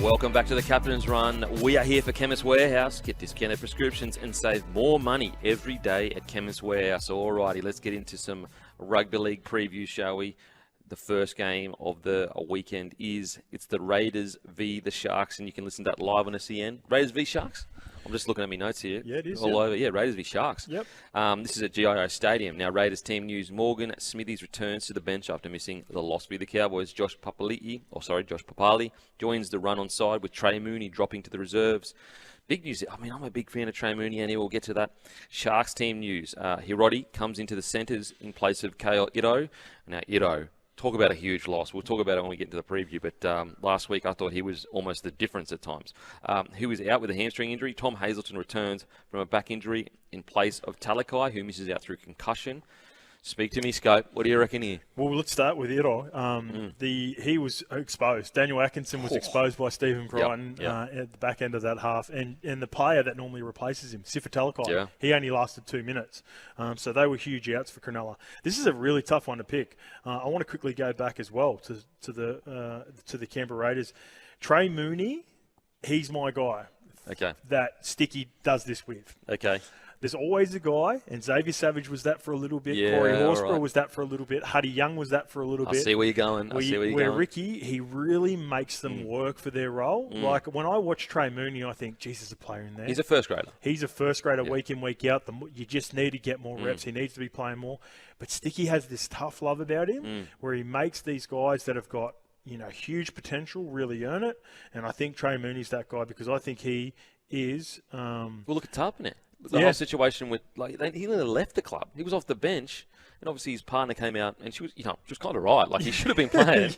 Welcome back to the Captain's Run. We are here for Chemist Warehouse. Get discounted prescriptions and save more money every day at Chemist Warehouse. Alrighty, let's get into some rugby league preview, shall we? The first game of the weekend it's the Raiders v. the Sharks, and you can listen to that live on SEN. Raiders v. Sharks? I'm just looking at my notes here. Yeah, it is. All over. Yeah, Raiders v. Sharks. Yep. This is at GIO Stadium. Now, Raiders team news. Morgan Smithies returns to the bench after missing the loss v. the Cowboys. Josh Papali joins the run on side with Trey Mooney dropping to the reserves. Big news. I mean, I'm a big fan of Trey Mooney, and we'll get to that. Sharks team news. Hiroti comes into the centres in place of Kale Ito. Now, Ito, talk about a huge loss. We'll talk about it when we get into the preview, but last week I thought he was almost the difference at times. He was out with a hamstring injury. Tom Hazelton returns from a back injury in place of Talakai, who misses out through concussion. Speak to me, Scope. What do you reckon here? Well, let's start with Ito. He was exposed. Daniel Atkinson was exposed by Stephen Crichton at the back end of that half. And the player that normally replaces him, Sifa Talakai, he only lasted 2 minutes. So they were huge outs for Cronulla. This is a really tough one to pick. I want to quickly go back as well to the Canberra Raiders. Trey Mooney, he's my guy. Okay. That Sticky does this with. Okay. There's always a guy, and Xavier Savage was that for a little bit. Yeah, Corey Horsburgh right. was that for a little bit. Huddy Young was that for a little bit. I see where you're going. Where Ricky, he really makes them work for their role. Like, when I watch Trey Mooney, I think, Jesus, a player in there. He's a first grader. He's a first grader week in, week out. You just need to get more reps. He needs to be playing more. But Sticky has this tough love about him where he makes these guys that have got, huge potential really earn it. And I think Trey Mooney's that guy because I think he is... Well, look at Tarpanet. The whole situation with, he nearly left the club. He was off the bench, and obviously his partner came out, and she was kind of right. Like, he should have been playing.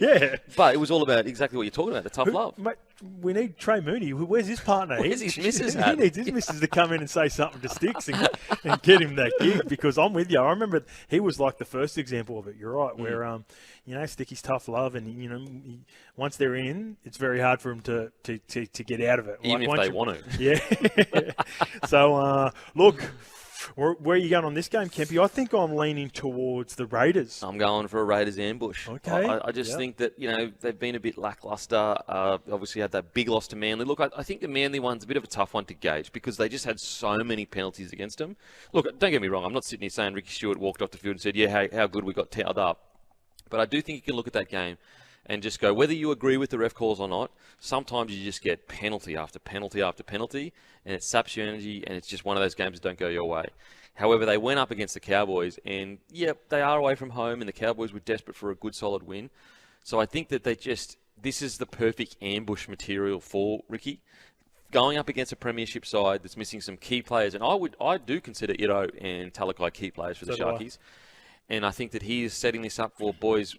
But it was all about exactly what you're talking about, the tough love. Mate, we need Trey Mooney. Where's his partner? Where's his missus He needs his missus to come in and say something to Sticks and get him that gig, because I'm with you. I remember he was like the first example of it. You're right, where, Sticky's tough love, and, once they're in, it's very hard for him to get out of it. Even if they want to. Yeah. So, look, where are you going on this game, Kempy? I think I'm leaning towards the Raiders. I'm going for a Raiders ambush. Okay. I just think that, they've been a bit lackluster. Obviously had that big loss to Manly. Look, I think the Manly one's a bit of a tough one to gauge because they just had so many penalties against them. Look, don't get me wrong. I'm not sitting here saying Ricky Stewart walked off the field and said, how good we got towed up. But I do think you can look at that game and just go, whether you agree with the ref calls or not, sometimes you just get penalty after penalty after penalty, and it saps your energy, and it's just one of those games that don't go your way. However, they went up against the Cowboys, and, they are away from home, and the Cowboys were desperate for a good, solid win. So I think that this is the perfect ambush material for Ricky. Going up against a premiership side that's missing some key players, and I do consider Ito and Talakai key players for the Sharkies. And I think that he is setting this up for, boys,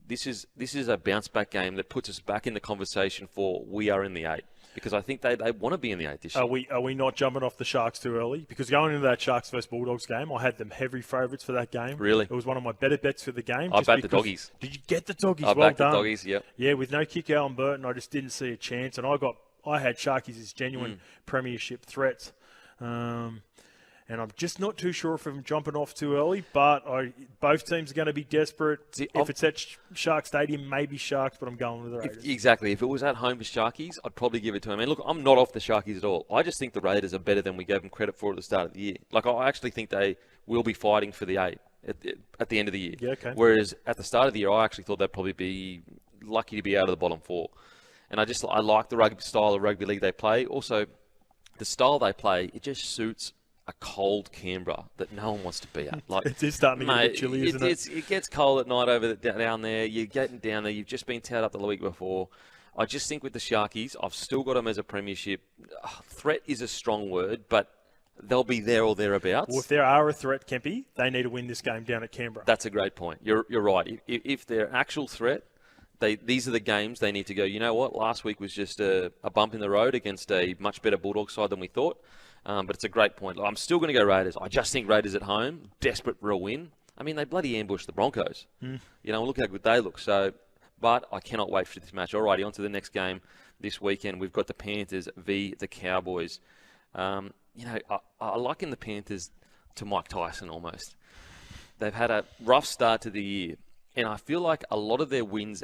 this is a bounce-back game that puts us back in the conversation for we are in the 8. Because I think they want to be in the 8 this year. Are we not jumping off the Sharks too early? Because going into that Sharks versus Bulldogs game, I had them heavy favourites for that game. Really? It was one of my better bets for the game. I backed the Doggies. Did you get the Doggies? I backed the Doggies, yep. Yeah, with no kick Alan Burton, I just didn't see a chance. And I had Sharkies as genuine premiership threats. And I'm just not too sure if I'm jumping off too early, but both teams are going to be desperate. If it's at Shark Stadium, maybe Sharks, but I'm going with the Raiders. Exactly. If it was at home for Sharkies, I'd probably give it to them. And look, I'm not off the Sharkies at all. I just think the Raiders are better than we gave them credit for at the start of the year. Like, I actually think they will be fighting for the 8 at the end of the year. Yeah, okay. Whereas at the start of the year, I actually thought they'd probably be lucky to be out of the bottom 4. And I like the style of rugby league they play. Also, the style they play, it just suits a cold Canberra that no one wants to be at. Like, it is starting to get a bit chilly, isn't it? It gets cold at night down there. You're getting down there. You've just been towed up the week before. I just think with the Sharkies, I've still got them as a premiership. Threat is a strong word, but they'll be there or thereabouts. Well, if there are a threat, Kempy, they need to win this game down at Canberra. That's a great point. You're right. If they're an actual threat, these are the games they need to go, you know what, last week was just a bump in the road against a much better Bulldogs side than we thought. But it's a great point. I'm still going to go Raiders. I just think Raiders at home, desperate for a win. I mean, they bloody ambushed the Broncos. You know, look how good they look. So, but I cannot wait for this match. Alrighty, on to the next game this weekend. We've got the Panthers v. the Cowboys. You know, I liken the Panthers to Mike Tyson almost. They've had a rough start to the year, and I feel like a lot of their wins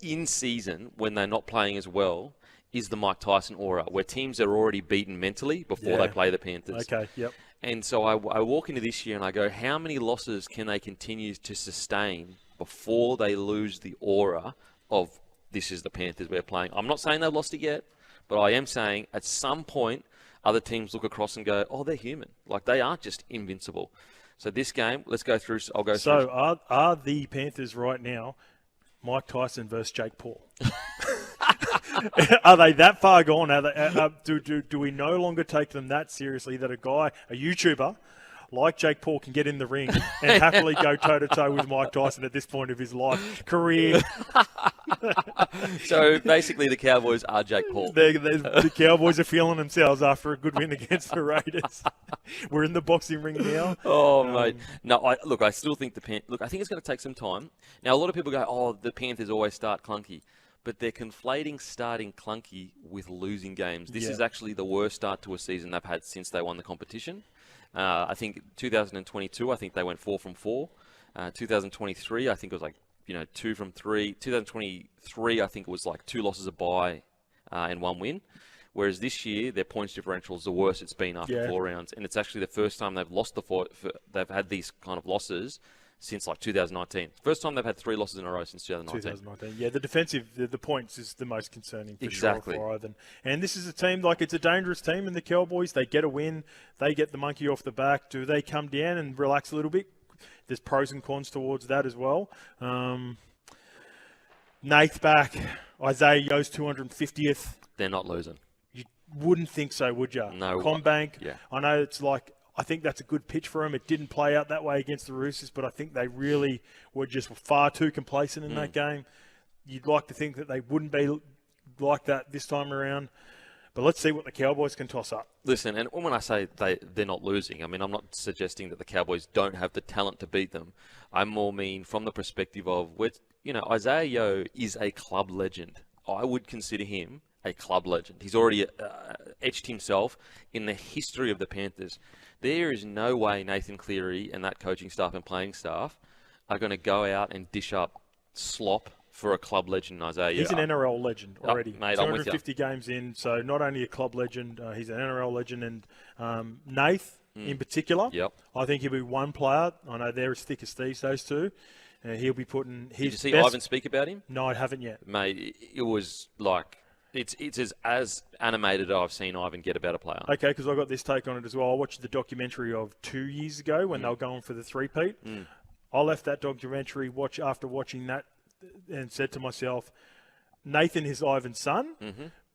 in season, when they're not playing as well, is the Mike Tyson aura, where teams are already beaten mentally before they play the Panthers. Okay, yep. And so I walk into this year and I go, how many losses can they continue to sustain before they lose the aura of this is the Panthers we're playing? I'm not saying they've lost it yet, but I am saying at some point other teams look across and go, oh, they're human. Like, they aren't just invincible. So this game, let's go through. I'll go through. So are the Panthers right now Mike Tyson versus Jake Paul? Are they that far gone? Do we no longer take them that seriously that a YouTuber like Jake Paul can get in the ring and happily go toe-to-toe with Mike Tyson at this point of his life, career? So basically the Cowboys are Jake Paul. The Cowboys are feeling themselves after a good win against the Raiders. We're in the boxing ring now. Oh, mate. No, I still think I think it's going to take some time. Now, a lot of people go, oh, the Panthers always start clunky. But they're conflating starting clunky with losing games. This is actually the worst start to a season they've had since they won the competition. I think 2022, I think they went 4 from 4. 2023, I think it was 2 from 3. 2023, I think it was 2 losses a bye and 1 win. Whereas this year, their points differential is the worst it's been after 4 rounds. And it's actually the first time they've lost they've had these kind of losses since 2019. First time they've had 3 losses in a row since 2019. Yeah, the defensive, the points is the most concerning for sure for Ivan. And this is a team, it's a dangerous team in the Cowboys. They get a win. They get the monkey off the back. Do they come down and relax a little bit? There's pros and cons towards that as well. Nath back. Isaiah Yo's 250th. They're not losing. You wouldn't think so, would you? No. Combank. Yeah. I know it's I think that's a good pitch for him. It didn't play out that way against the Roosters, but I think they really were just far too complacent in that game. You'd like to think that they wouldn't be like that this time around. But let's see what the Cowboys can toss up. Listen, and when I say they're not losing, I mean, I'm not suggesting that the Cowboys don't have the talent to beat them. I more mean from the perspective of, Isaiah Yo is a club legend. I would consider him a club legend. He's already etched himself in the history of the Panthers. There is no way Nathan Cleary and that coaching staff and playing staff are going to go out and dish up slop for a club legend, Isaiah. He's an NRL legend already. Mate, 250 games in, so not only a club legend, he's an NRL legend. And Nath, in particular, I think he'll be one player. I know they're as thick as thieves, those two. He'll be putting his Did you see best... Ivan speak about him? No, I haven't yet. Mate, it was it's as animated as I've seen Ivan get about a player. Okay, because I got this take on it as well. I watched the documentary of 2 years ago when they were going for the three-peat. I left that documentary after watching that and said to myself, Nathan is Ivan's son,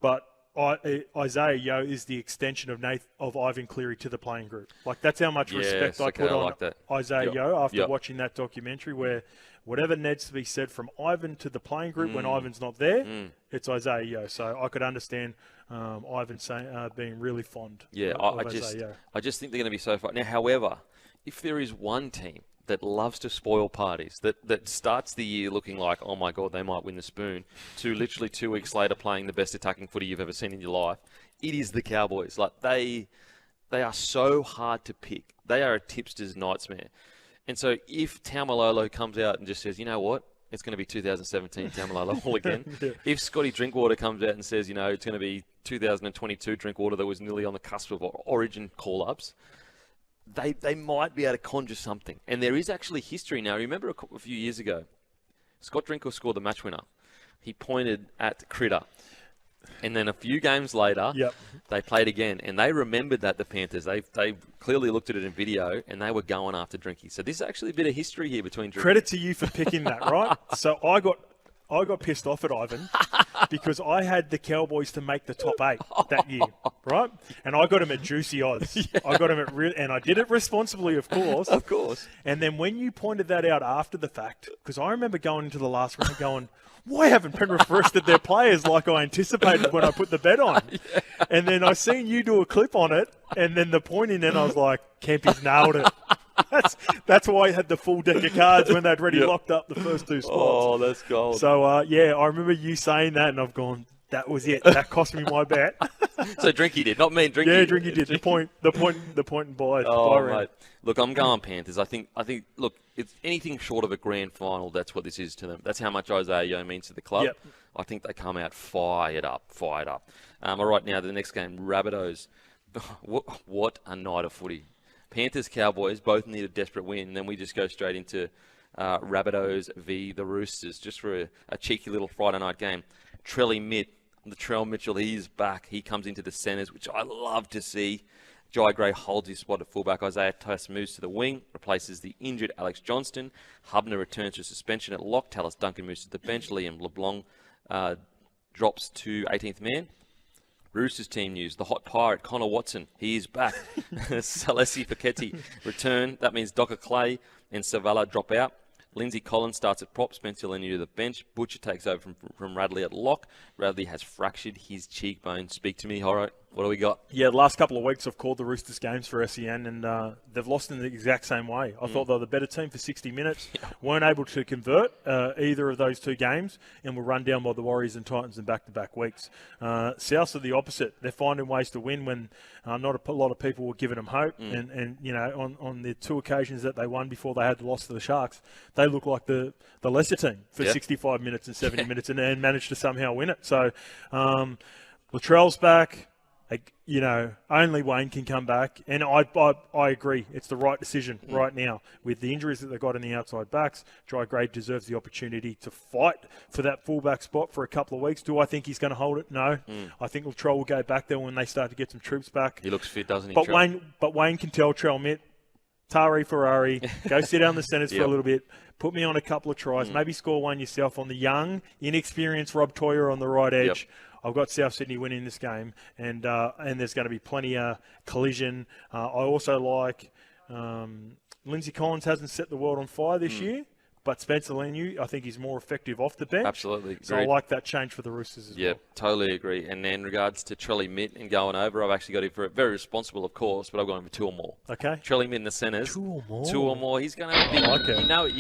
but Isaiah Yo is the extension of Ivan Cleary to the playing group. That's how much respect I put on Isaiah Yo after watching that documentary, where whatever needs to be said from Ivan to the playing group when Ivan's not there, it's Isaiah Yo. So I could understand Ivan being really fond of Isaiah Yo. I just think they're going to be so far. Now, however, if there is one team that loves to spoil parties, that starts the year looking like, oh my God, they might win the spoon, to literally 2 weeks later playing the best attacking footy you've ever seen in your life, it is the Cowboys. They are so hard to pick. They are a tipster's nightmare. And so if Taumalolo comes out and just says, you know what, it's going to be 2017 Taumalolo all again. If Scotty Drinkwater comes out and says, it's going to be 2022 Drinkwater that was nearly on the cusp of Origin call-ups, they might be able to conjure something. And there is actually history now. Remember a few years ago, Scott Drinkwater scored the match winner. He pointed at Critter. And then a few games later, they played again. And they remembered that, the Panthers. They clearly looked at it in video, and they were going after Drinky. So there's actually a bit of history here between Drinky. Credit to you for picking that, right? So I got pissed off at Ivan because I had the Cowboys to make the top 8 that year, right? And I got them at juicy odds. I got them at and I did it responsibly, of course. Of course. And then when you pointed that out after the fact, because I remember going into the last round going, why haven't Penrith rested their players like I anticipated when I put the bet on? Yeah. And then I seen you do a clip on it, and then the pointing, and I was like, Kempy's nailed it. That's why I had the full deck of cards when they'd already locked up the first 2 spots. Oh, that's gold. So, I remember you saying that, and I've gone, that was it. That cost me my bet. So Drinky did, not me. Drinky. Yeah, Drinky did. The point and buy. Oh, mate. Look, I'm going Panthers. I think. Look, it's anything short of a grand final. That's what this is to them. That's how much Isaiah Yeo means to the club. Yep. I think they come out fired up. All right, now the next game, Rabbitohs. What a night of footy. Panthers, Cowboys both need a desperate win, and then we just go straight into Rabbitohs v the Roosters, just for a cheeky little Friday night game. Latrell Mitchell, he's back. He comes into the centres, which I love to see. Jai Gray holds his spot at fullback. Isaiah Tass moves to the wing, replaces the injured Alex Johnston. Hubner returns to suspension at lock. Tallis Duncan moves to the bench. Liam LeBlanc drops to 18th man. Roosters team news. The hot pirate, Connor Watson, he is back. Salesi Feketi return. That means Docker Clay and Savala drop out. Lindsay Collins starts at prop. Spencer Leniu to the bench. Butcher takes over from Radley at lock. Radley has fractured his cheekbone. Speak to me, Horo. What do we got? Yeah, the last couple of weeks I've called the Roosters games for SEN, and they've lost in the exact same way. I thought they were the better team for 60 minutes, weren't able to convert either of those 2 games, and were run down by the Warriors and Titans in back-to-back weeks. South are the opposite. They're finding ways to win when not a lot of people were giving them hope, and you know, on the 2 occasions that they won before they had the loss to the Sharks, they look like the lesser team for 65 minutes and 70 minutes, and managed to somehow win it. So Latrell's back. You know, only Wayne can come back. And I agree. It's the right decision right now. With the injuries that they've got in the outside backs, Jai Gray deserves the opportunity to fight for that fullback spot for a couple of weeks. Do I think he's going to hold it? No. I think Latrell will go back there when they start to get some troops back. He looks fit, doesn't he, But Wayne can tell Trell Mitt, Tari Ferrari, go sit down the centres for a little bit, put me on a couple of tries, maybe score one yourself on the young, inexperienced Rob Toyer on the right edge. I've got South Sydney winning this game, and there's going to be plenty of collision. I also like Lindsay Collins hasn't set the world on fire this year, but Spencer Leniu, I think he's more effective off the bench. Absolutely. So I like that change for the Roosters as well. Yeah, totally agree. And then in regards to Trelly Mitt and going over, I've actually got him for very responsible, of course, but I've got him for 2 or more. Okay. Trelly Mitt in the centres. 2 or more. 2 or more. He's going to be,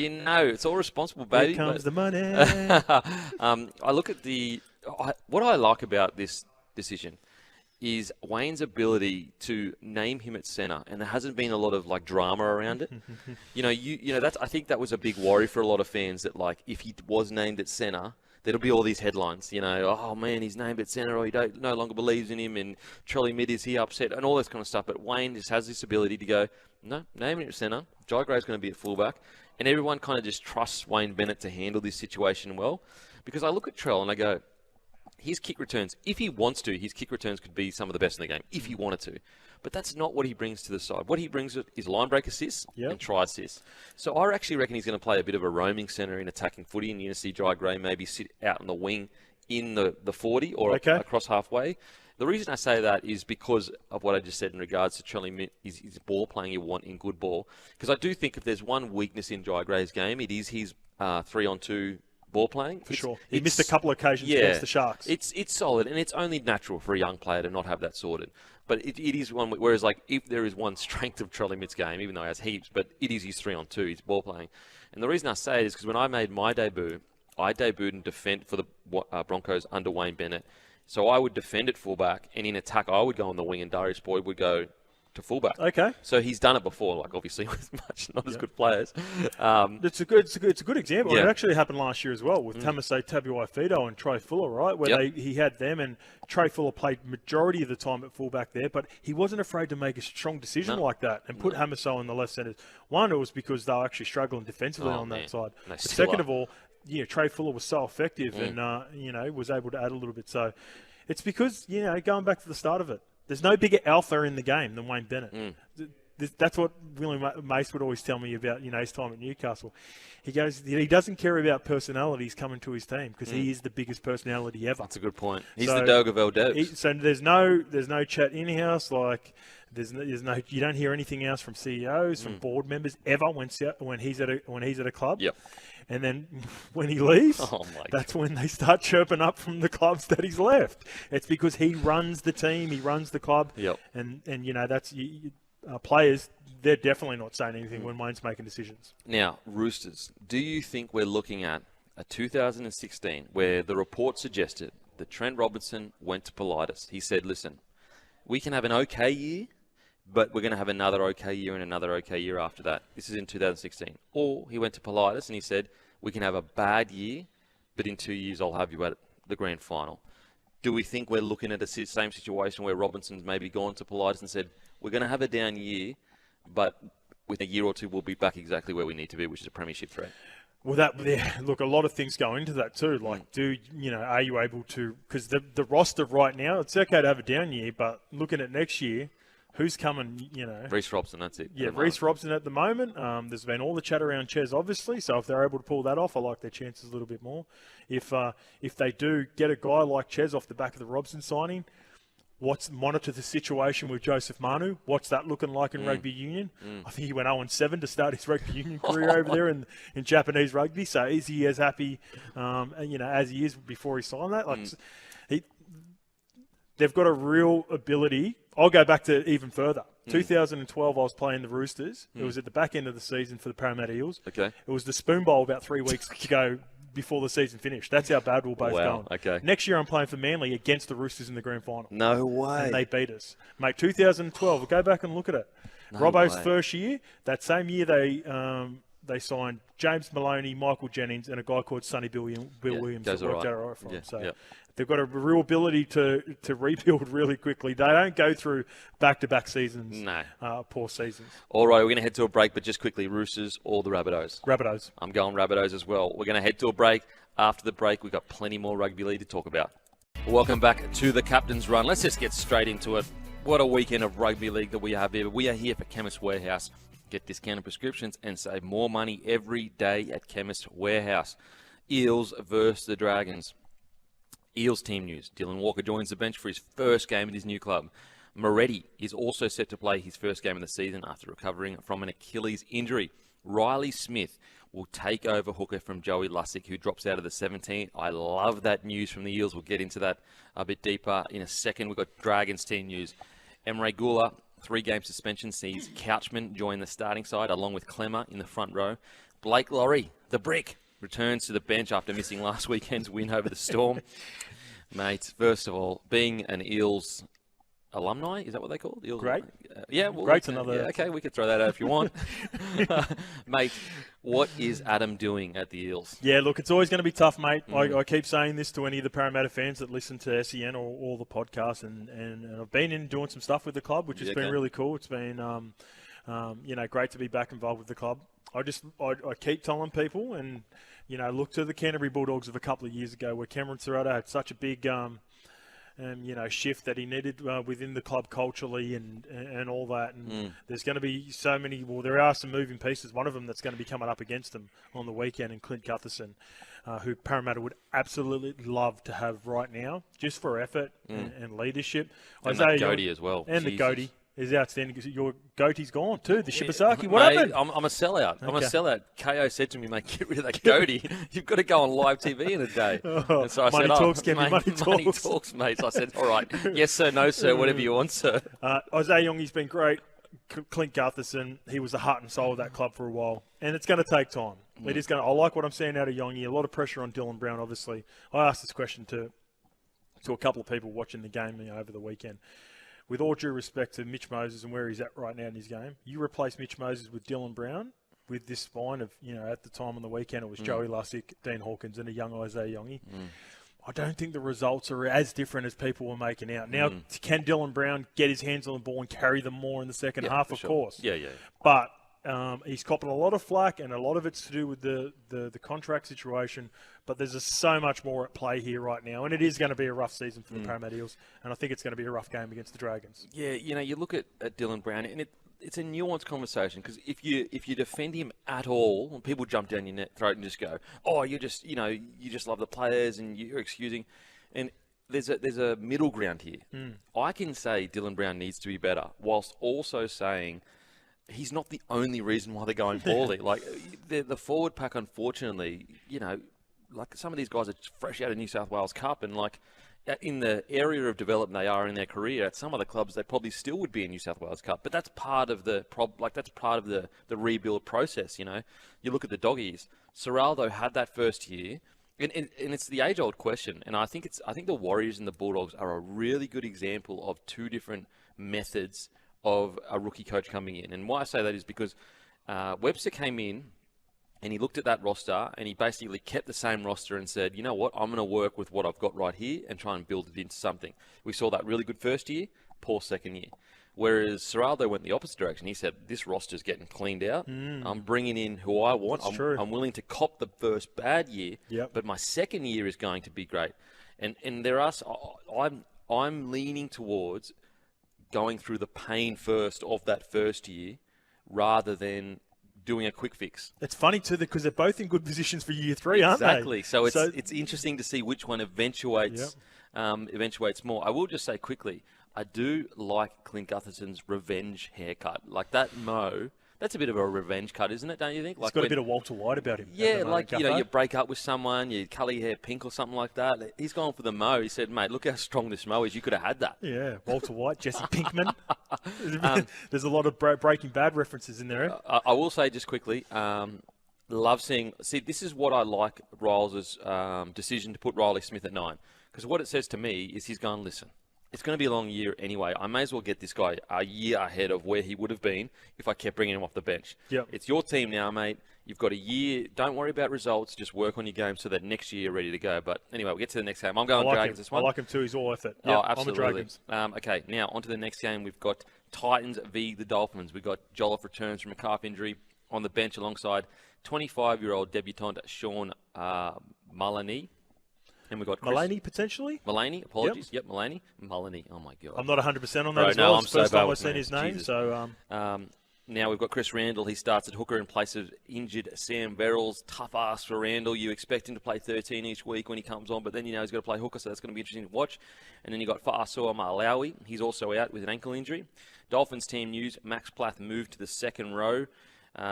you know, it's all responsible, baby. Here comes the money. I look at what I like about this decision is Wayne's ability to name him at centre, and there hasn't been a lot of like drama around it. I think that was a big worry for a lot of fans, that like if he was named at centre, there'll be all these headlines. You know, oh man, he's named at centre, or he no longer believes in him, and Trelly Mitt, is he upset, and all this kind of stuff. But Wayne just has this ability to go, no, name him at centre. Jai Gray's going to be at fullback, and everyone kind of just trusts Wayne Bennett to handle this situation well. Because I look at Trell and I go, his kick returns, if he wants to, his kick returns could be some of the best in the game, if he wanted to. But that's not what he brings to the side. What he brings is line break assists and try assists. So I actually reckon he's going to play a bit of a roaming centre in attacking footy, and you're going to see Jai Gray maybe sit out on the wing in the 40 or across halfway. The reason I say that is because of what I just said in regards to Trelly Mitt, his ball playing you want in good ball. Because I do think if there's one weakness in Jai Gray's game, it is his 3-on-2 ball playing. For sure. He missed a couple of occasions against the Sharks. It's solid, and it's only natural for a young player to not have that sorted. But it is one, whereas like if there is one strength of Trelly Mitt's game, even though he has heaps, but it is his 3-on-2, his ball playing. And the reason I say it is because when I made my debut, I debuted in defend for the Broncos under Wayne Bennett. So I would defend at fullback, and in attack I would go on the wing, and Darius Boyd would go to fullback. Okay. So he's done it before, like obviously with not as good players. It's a good example. It actually happened last year as well with Tamasei Tabuai-Fidow and Trey Fuller, right? Where he had them, and Trey Fuller played majority of the time at fullback there, but he wasn't afraid to make a strong decision like that and put Hamiso in the left centre. One, it was because they were actually struggling defensively on that side. But second of all, Trey Fuller was so effective and was able to add a little bit. So it's because going back to the start of it, there's no bigger alpha in the game than Wayne Bennett. that's what William Mace would always tell me about, his time at Newcastle. He goes, he doesn't care about personalities coming to his team because he is the biggest personality ever. That's a good point. He's the dog of Dogs. So there's no chat in-house, like there's no you don't hear anything else from CEOs, from board members ever when he's at a club. Yep. And then when he leaves, that's when they start chirping up from the clubs that he's left. It's because he runs the team, he runs the club. Yep. And that's players. They're definitely not saying anything when Wayne's making decisions. Now, Roosters, do you think we're looking at a 2016 where the report suggested that Trent Robinson went to Politis? He said, listen, we can have an okay year, but we're going to have another okay year and another okay year after that. This is in 2016. Or he went to Politis and he said, we can have a bad year, but in 2 years I'll have you at the grand final. Do we think we're looking at the same situation where Robinson's maybe gone to Politis and said, we're going to have a down year, but within a year or two we'll be back exactly where we need to be, which is a premiership threat? Well, look, a lot of things go into that too. Like, are you able to? Because the roster right now, it's okay to have a down year, but looking at next year, who's coming? Reece Robson, that's it. Yeah, Reece Robson at the moment. There's been all the chat around Ches, obviously. So if they're able to pull that off, I like their chances a little bit more. If they do get a guy like Ches off the back of the Robson signing, monitor the situation with Joseph Manu. What's that looking like in rugby union? I think he went 0-7 to start his rugby union career over there in Japanese rugby. So is he as happy, as he is before he signed that? They've got a real ability. I'll go back to even further. 2012, I was playing the Roosters. It was at the back end of the season for the Parramatta Eels. Okay. It was the Spoon Bowl about 3 weeks to go before the season finished. That's how bad we're both going. Okay. Next year, I'm playing for Manly against the Roosters in the grand final. No way. And they beat us. Mate, 2012, we'll go back and look at it. No Robbo's way. first year, that same year they signed James Maloney, Michael Jennings, and a guy called Sonny Bill Williams. Goes that worked all out right. all right for him. Yeah, So yeah. they've got a real ability to rebuild really quickly. They don't go through back-to-back seasons, poor seasons. All right, we're going to head to a break, but just quickly, Roosters or the Rabbitohs? Rabbitohs. I'm going Rabbitohs as well. We're going to head to a break. After the break, we've got plenty more rugby league to talk about. Welcome back to the Captain's Run. Let's just get straight into it. What a weekend of rugby league that we have here. We are here for Chemist Warehouse. Get discounted prescriptions and save more money every day at Chemist Warehouse. Eels versus the Dragons. Eels team news. Dylan Walker joins the bench for his first game at his new club. Moretti is also set to play his first game of the season after recovering from an Achilles injury. Riley Smith will take over hooker from Joey Lussick, who drops out of the 17. I love that news from the Eels. We'll get into that a bit deeper in a second. We've got Dragons team news. Emre Gula, 3-game suspension, sees Couchman join the starting side along with Clemmer in the front row. Blake Laurie, the brick, returns to the bench after missing last weekend's win over the Storm. Mate, first of all, being an Eels alumni, is that what they call it? Eels Great. Yeah, well, Great's another. Yeah, okay, we could throw that out if you want. Mate, what is Adam doing at the Eels? Yeah, look, it's always going to be tough, mate. I keep saying this to any of the Parramatta fans that listen to SEN or all the podcasts, and I've been in doing some stuff with the club, which has been really cool. It's been, great to be back involved with the club. I keep telling people, and look to the Canterbury Bulldogs of a couple of years ago, where Cameron Serrato had such a big shift that he needed within the club culturally and all that. And there's going to be so many. Well, there are some moving pieces. One of them that's going to be coming up against them on the weekend, in Clint Gutherson, who Parramatta would absolutely love to have right now, just for effort and leadership. And that Goaty as well. And Jesus. the Goaty is outstanding. Your Goatee's gone too. The Shibasaki. What happened? I'm a sellout. Okay. I'm a sellout. KO said to me, mate, get rid of that Goaty. You've got to go on live TV in a day. And so I money said, talks, Kevin. mate, Money talks. talks, mate. So I said, all right, yes, sir, no, sir, whatever you want, sir. Isaiah Youngi's been great. Clint Gutherson, he was the heart and soul of that club for a while. And it's going to take time. It is going to. I like what I'm seeing out of Youngi. A lot of pressure on Dylan Brown, obviously. I asked this question to a couple of people watching the game over the weekend. With all due respect to Mitch Moses and where he's at right now in his game, you replace Mitch Moses with Dylan Brown with this spine of, at the time on the weekend, it was Joey Lussick, Dean Hawkins, and a young Isaiah Youngi. I don't think the results are as different as people were making out. Now, can Dylan Brown get his hands on the ball and carry them more in the second half? Of course. Yeah. But he's copping a lot of flack, and a lot of it's to do with the contract situation. But there's just so much more at play here right now, and it is going to be a rough season for the Parramatta Eels, and I think it's going to be a rough game against the Dragons. Yeah, you look at Dylan Brown, and it's a nuanced conversation because if you defend him at all, when people jump down your throat and just go, oh, you just love the players and you're excusing, and there's a middle ground here. I can say Dylan Brown needs to be better, whilst also saying he's not the only reason why they're going poorly. Like the forward pack, unfortunately, like some of these guys are fresh out of New South Wales Cup, and like in the area of development they are in their career, at some other clubs they probably still would be in New South Wales Cup. But that's part of the that's part of the rebuild process. You look at the Doggies. Serraldo had that first year. And it's the age-old question, and I think the Warriors and the Bulldogs are a really good example of two different methods of a rookie coach coming in. And why I say that is because Webster came in and he looked at that roster and he basically kept the same roster and said, you know what, I'm going to work with what I've got right here and try and build it into something. We saw that really good first year, poor second year. Whereas Serraldo went the opposite direction. He said, this roster's getting cleaned out. I'm bringing in who I want. I'm willing to cop the first bad year, but my second year is going to be great. And I'm leaning towards going through the pain first of that first year rather than doing a quick fix. It's funny too because they're both in good positions for year 3, aren't they? Exactly. So it's interesting to see which one eventuates more. I will just say quickly, I do like Clint Gutherson's revenge haircut. Like that mo, that's a bit of a revenge cut, isn't it, don't you think? Like it's got a bit of Walter White about him. Yeah, like, you break up with someone, you colour your hair pink or something like that. He's gone for the mo. He said, mate, look how strong this mo is. You could have had that. Yeah, Walter White, Jesse Pinkman. There's a lot of Breaking Bad references in there. I will say just quickly, love seeing... See, this is what I like Riles' decision to put Riley Smith at 9. Because what it says to me is he's going, listen, it's going to be a long year anyway. I may as well get this guy a year ahead of where he would have been if I kept bringing him off the bench. Yep. It's your team now, mate. You've got a year. Don't worry about results. Just work on your game so that next year you're ready to go. But anyway, we'll get to the next game. I'm going Dragons this one. I like him too. He's all effort. Oh, absolutely. I'm a Dragons. Okay, now on to the next game. We've got Titans v. the Dolphins. We've got Jolliffe returns from a calf injury on the bench alongside 25-year-old debutant Sean Mullany. And we've got Mullany, potentially? Mullany, apologies. Yep, Mullany. Mullany, oh my God. I'm not 100% on that as well. It's the first time I've seen his name. Jesus. So, now we've got Chris Randall. He starts at hooker in place of injured Sam Verrills. Tough ask for Randall. You expect him to play 13 each week when he comes on, but then he's got to play hooker, so that's going to be interesting to watch. And then you've got Fa'asua Malawi. He's also out with an ankle injury. Dolphins team news, Max Plath moved to the second row.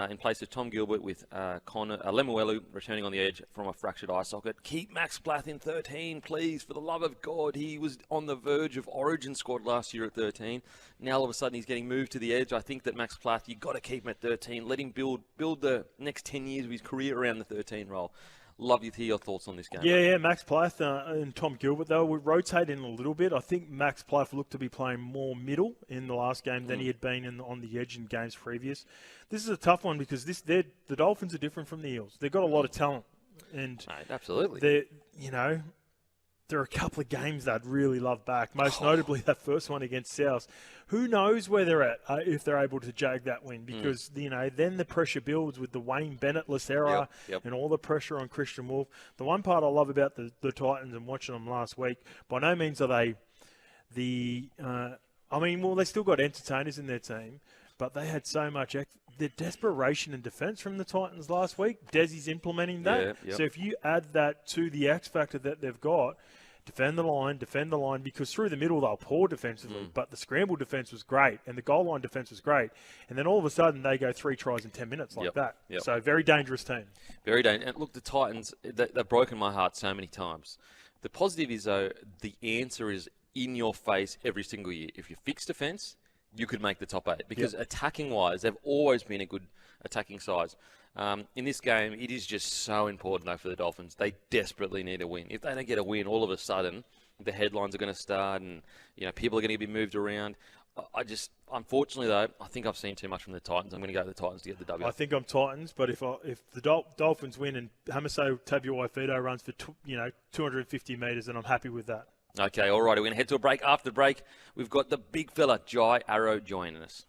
In place of Tom Gilbert with Lemuelu returning on the edge from a fractured eye socket. Keep Max Plath in 13, please, for the love of God. He was on the verge of Origin squad last year at 13. Now all of a sudden he's getting moved to the edge. I think that Max Plath, you've got to keep him at 13. Let him build the next 10 years of his career around the 13 role. Love to hear your thoughts on this game. Yeah, Max Plath and Tom Gilbert, though, would rotate in a little bit. I think Max Plath looked to be playing more middle in the last game than he had been on the edge in games previous. This is a tough one because the Dolphins are different from the Eels. They've got a lot of talent. And mate, absolutely. There are a couple of games that I'd really love back, most notably that first one against South. Who knows where they're at if they're able to jag that win because, then the pressure builds with the Wayne Bennett-less era and all the pressure on Christian Wolf. The one part I love about the Titans and watching them last week, by no means are they they still got entertainers in their team, but they had so much the desperation and defense from the Titans last week. Desi's implementing that. So if you add that to the X factor that they've got, defend the line, because through the middle they were poor defensively, but the scramble defense was great and the goal line defense was great. And then all of a sudden they go 3 tries in 10 minutes like that. So very dangerous team. Very dangerous. And look, the Titans, they've broken my heart so many times. The positive is, though, the answer is in your face every single year. If you fix defense, you could make the top 8 because attacking-wise, they've always been a good attacking side. In this game, it is just so important, though, for the Dolphins. They desperately need a win. If they don't get a win, all of a sudden, the headlines are going to start and people are going to be moved around. Unfortunately, though, I think I've seen too much from the Titans. I'm going to go to the Titans to get the W. I think I'm Titans, but if the Dolphins win and Hamaso Tabuai-Fidow runs for 250 metres, then I'm happy with that. Okay, all right. We're going to head to a break. After the break, we've got the big fella, Jai Arrow, joining us.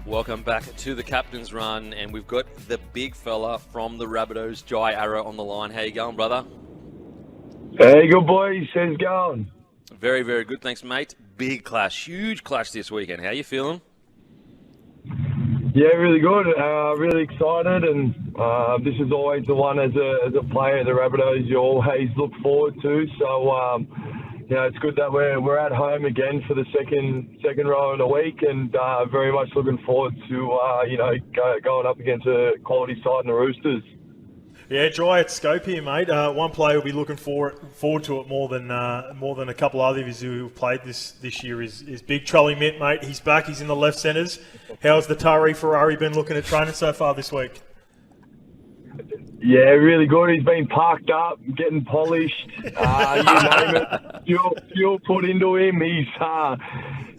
Welcome back to the Captain's Run, and we've got the big fella from the Rabbitohs, Jai Arrow, on the line. How you going, brother? Hey, good boys. How's it going? Very, very good. Thanks, mate. Big clash, huge clash this weekend. How you feeling? Yeah, really good. Really excited, and this is always the one as a player at the Rabbitohs you always look forward to. So, it's good that we're at home again for the second row in a week, and very much looking forward to going up against a quality side in the Roosters. Yeah, dry at scope here, mate. One player will be looking forward to it more than a couple others who have played this year is Big Charlie Mitt, mate. He's back. He's in the left centres. How's the Tari Ferrari been looking at training so far this week? Yeah, really good. He's been parked up, getting polished. You name it. Fuel put into him. He's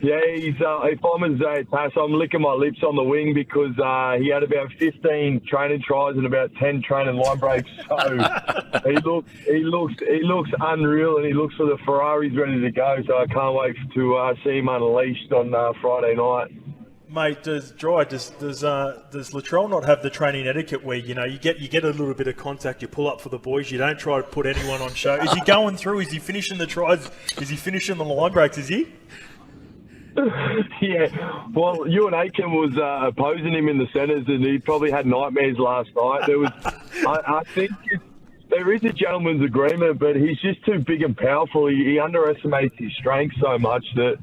if I'm a Zay Tass, I'm licking my lips on the wing because he had about 15 training tries and about 10 training line breaks. So he looks unreal, and he looks for the Ferraris ready to go. So I can't wait to see him unleashed on Friday night. Mate, does Latrell not have the training etiquette where you get a little bit of contact, you pull up for the boys, you don't try to put anyone on show? Is he going through? Is he finishing the tries? Is he finishing the line breaks? Is he? Yeah. Well, Ewan Aitken was opposing him in the centres, and he probably had nightmares last night. There was, I think. There is a gentleman's agreement, but he's just too big and powerful. He underestimates his strength so much that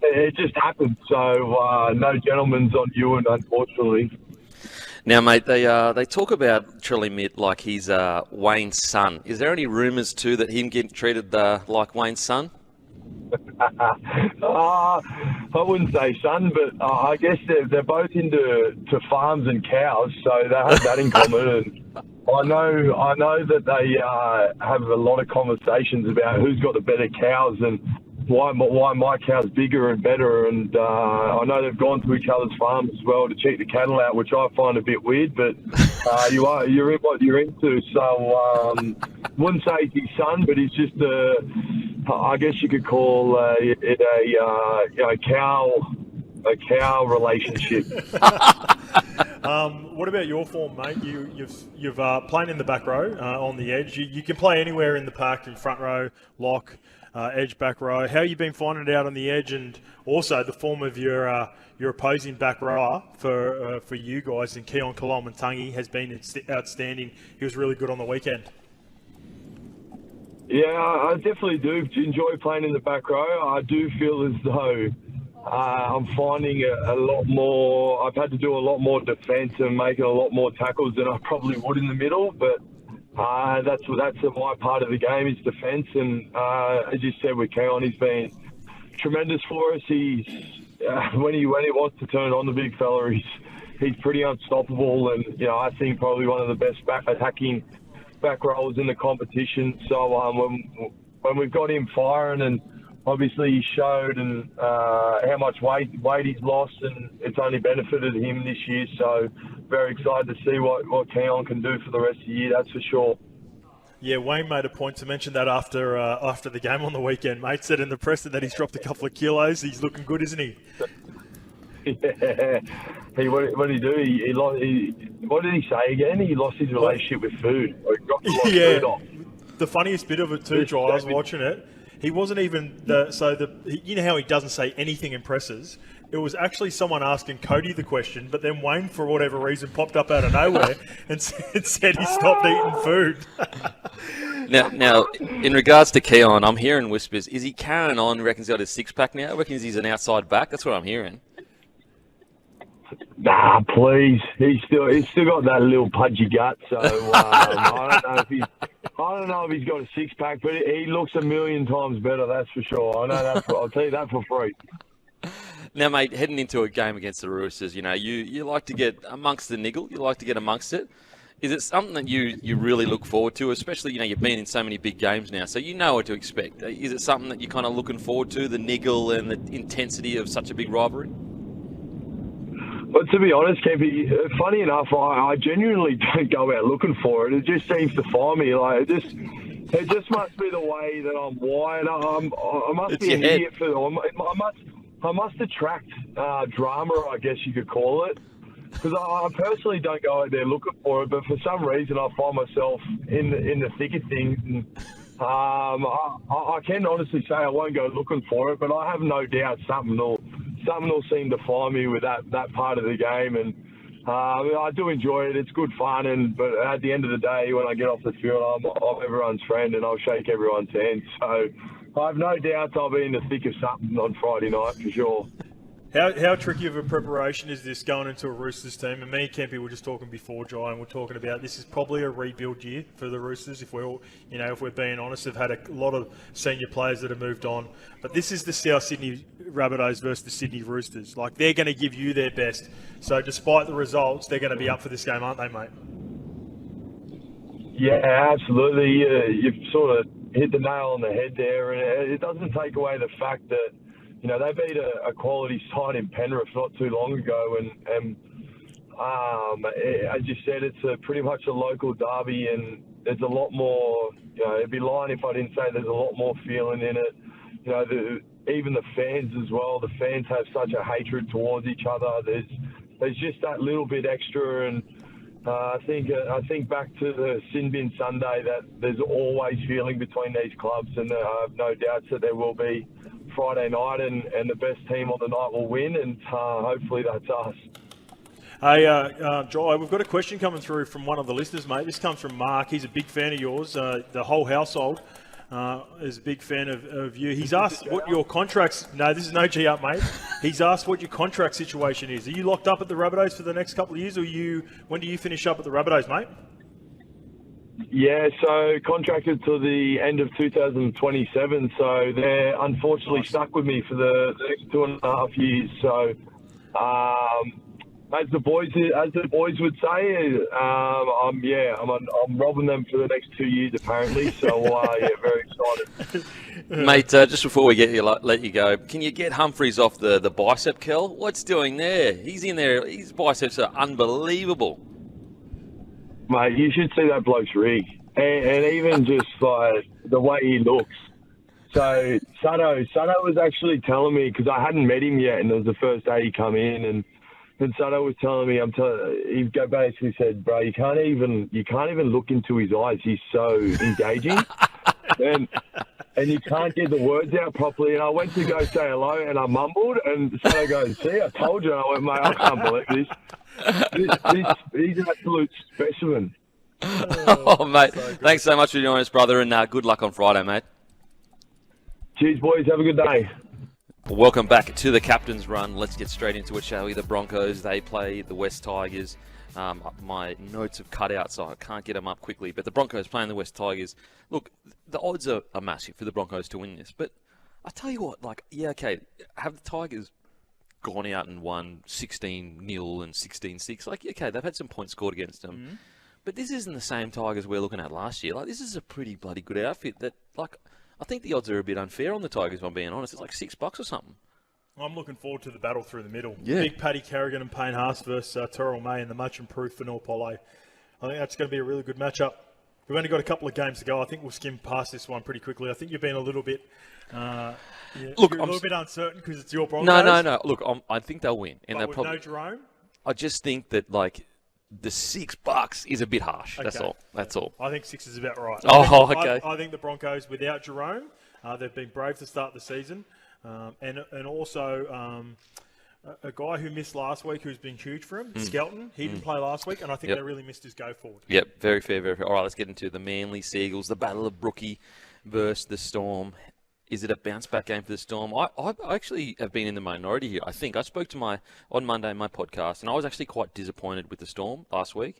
it just happened. So no gentleman's on Ewan, unfortunately. Now, mate, they talk about Charlie Mitt like he's Wayne's son. Is there any rumours too that him getting treated like Wayne's son? I wouldn't say son, but I guess they're both into farms and cows, so they have that in common. And I know that they have a lot of conversations about who's got the better cows and why my cow's bigger and better. And I know they've gone to each other's farms as well to check the cattle out, which I find a bit weird. But you're in what you're into, so wouldn't say he's his son, but he's just I guess you could call it a cow relationship. What about your form, mate? You've playing in the back row on the edge. You can play anywhere in the pack, in front row, lock, edge, back row. How have you been finding it out on the edge, and also the form of your opposing back row for you guys? And Keon Kolomantangi has been outstanding. He was really good on the weekend. Yeah, I definitely do enjoy playing in the back row. I do feel as though I'm finding a lot more. I've had to do a lot more defence and making a lot more tackles than I probably would in the middle. But that's my part of the game is defence. And as you said with Keon, he's been tremendous for us. He's when he wants to turn on the big fella, he's pretty unstoppable. And I think probably one of the best attacking back rows in the competition. So when we've got him firing, and obviously he showed and how much weight he's lost, and it's only benefited him this year. So very excited to see what Keon can do for the rest of the year, that's for sure. Yeah, Wayne made a point to mention that after the game on the weekend. Mate said in the press that he's dropped a couple of kilos. He's looking good, isn't he? Yeah. What did he do? What did he say again? He lost his relationship with food. Or he dropped a lot of food off. The funniest bit of it too, Joel, I was watching it. He wasn't even you know how he doesn't say anything impresses. It was actually someone asking Cody the question, but then Wayne, for whatever reason, popped up out of nowhere and said he stopped eating food. Now, in regards to Keon, I'm hearing whispers. Is he carrying on? Reckons he's got his six-pack now? Reckons he's an outside back? That's what I'm hearing. Nah, please. He's still got that little pudgy gut. So I don't know if he's got a six-pack, but he looks a million times better. That's for sure. I know that. I'll tell you that for free. Now, mate, heading into a game against the Roosters, you like to get amongst the niggle. You like to get amongst it. Is it something that you really look forward to, especially, you've been in so many big games now, so you know what to expect. Is it something that you're kind of looking forward to, the niggle and the intensity of such a big rivalry? But to be honest, Kempy, funny enough, I genuinely don't go out looking for it. It just seems to find me. Like it just must be the way that I'm wired. I must be an idiot for them. I must attract drama, I guess you could call it. Because I personally don't go out there looking for it, but for some reason I find myself in the thick of things. And, I can honestly say I won't go looking for it, but I have no doubt something something will seem to find me with that part of the game, and I do enjoy it. It's good fun, but at the end of the day, when I get off the field, I'm everyone's friend, and I'll shake everyone's hand. So I have no doubts I'll be in the thick of something on Friday night for sure. How tricky of a preparation is this going into a Roosters team? And me and Kempy were just talking before, Jai, and we're talking about this is probably a rebuild year for the Roosters. If we're being honest, they've had a lot of senior players that have moved on. But this is the South Sydney Rabbitohs versus the Sydney Roosters. Like, they're going to give you their best. So despite the results, they're going to be up for this game, aren't they, mate? Yeah, absolutely. You've sort of hit the nail on the head there, and it doesn't take away the fact that they beat a quality side in Penrith not too long ago, and as you said, it's pretty much a local derby, and there's a lot more. It'd be lying if I didn't say there's a lot more feeling in it. Even the fans as well. The fans have such a hatred towards each other. There's just that little bit extra, and I think back to the Sin Bin Sunday that there's always feeling between these clubs, and I have no doubts that there will be Friday night, and the best team on the night will win, and hopefully that's us. Hey, Jai, we've got a question coming through from one of the listeners, mate. This comes from Mark. He's a big fan of yours. The whole household is a big fan of you. He's asked what your contracts... No, this is no G-up, mate. He's asked what your contract situation is. Are you locked up at the Rabbitohs for the next couple of years, or when do you finish up at the Rabbitohs, mate? Yeah, so contracted to the end of 2027, so they're unfortunately stuck with me for the next 2.5 years. So, as the boys would say, I'm robbing them for the next 2 years apparently. So, very excited. Mate, just before we let you go, can you get Humphreys off the bicep curl? What's doing there? He's in there. His biceps are unbelievable. Mate, you should see that bloke's rig, and even just like the way he looks. So Sato was actually telling me, because I hadn't met him yet, and it was the first day he come in, and Sato was telling me, he basically said, bro, you can't even look into his eyes. He's so engaging, and you can't get the words out properly. And I went to go say hello, and I mumbled, and Sato goes, see, I told you. And I went, mate, I can't believe this. He's an absolute specimen. Oh, mate. So thanks so much for joining us, brother, and good luck on Friday, mate. Cheers, boys. Have a good day. Welcome back to the Captain's Run. Let's get straight into it, shall we? The Broncos, they play the West Tigers. My notes have cut out, so I can't get them up quickly. But the Broncos playing the West Tigers. Look, the odds are massive for the Broncos to win this. But I tell you what, have the Tigers gone out and won 16-0 and 16-6. They've had some points scored against them. Mm-hmm. But this isn't the same Tigers we're looking at last year. This is a pretty bloody good outfit that, I think the odds are a bit unfair on the Tigers, if I'm being honest. It's like $6 or something. I'm looking forward to the battle through the middle. Yeah. Big Paddy Carrigan and Payne Haas versus Terrell May and the much improved Fanua Pole. I think that's going to be a really good matchup. We've only got a couple of games to go. I think we'll skim past this one pretty quickly. I think you've been a little bit... Look, you're a little bit uncertain because it's your Broncos. No. Look, I think they'll win. And but with no Jerome? I just think that, the $6 is a bit harsh. Okay. That's all. I think 6 is about right. Oh, okay. I think the Broncos, without Jerome, they've been brave to start the season. And also a guy who missed last week who's been huge for him, Skelton. He didn't play last week, and I think they really missed his go forward. Yep, very fair, very fair. All right, let's get into the Manly Seagulls, the Battle of Brookie versus the Storm. Is it a bounce-back game for the Storm? I actually have been in the minority here. I think I spoke to on Monday my podcast, and I was actually quite disappointed with the Storm last week.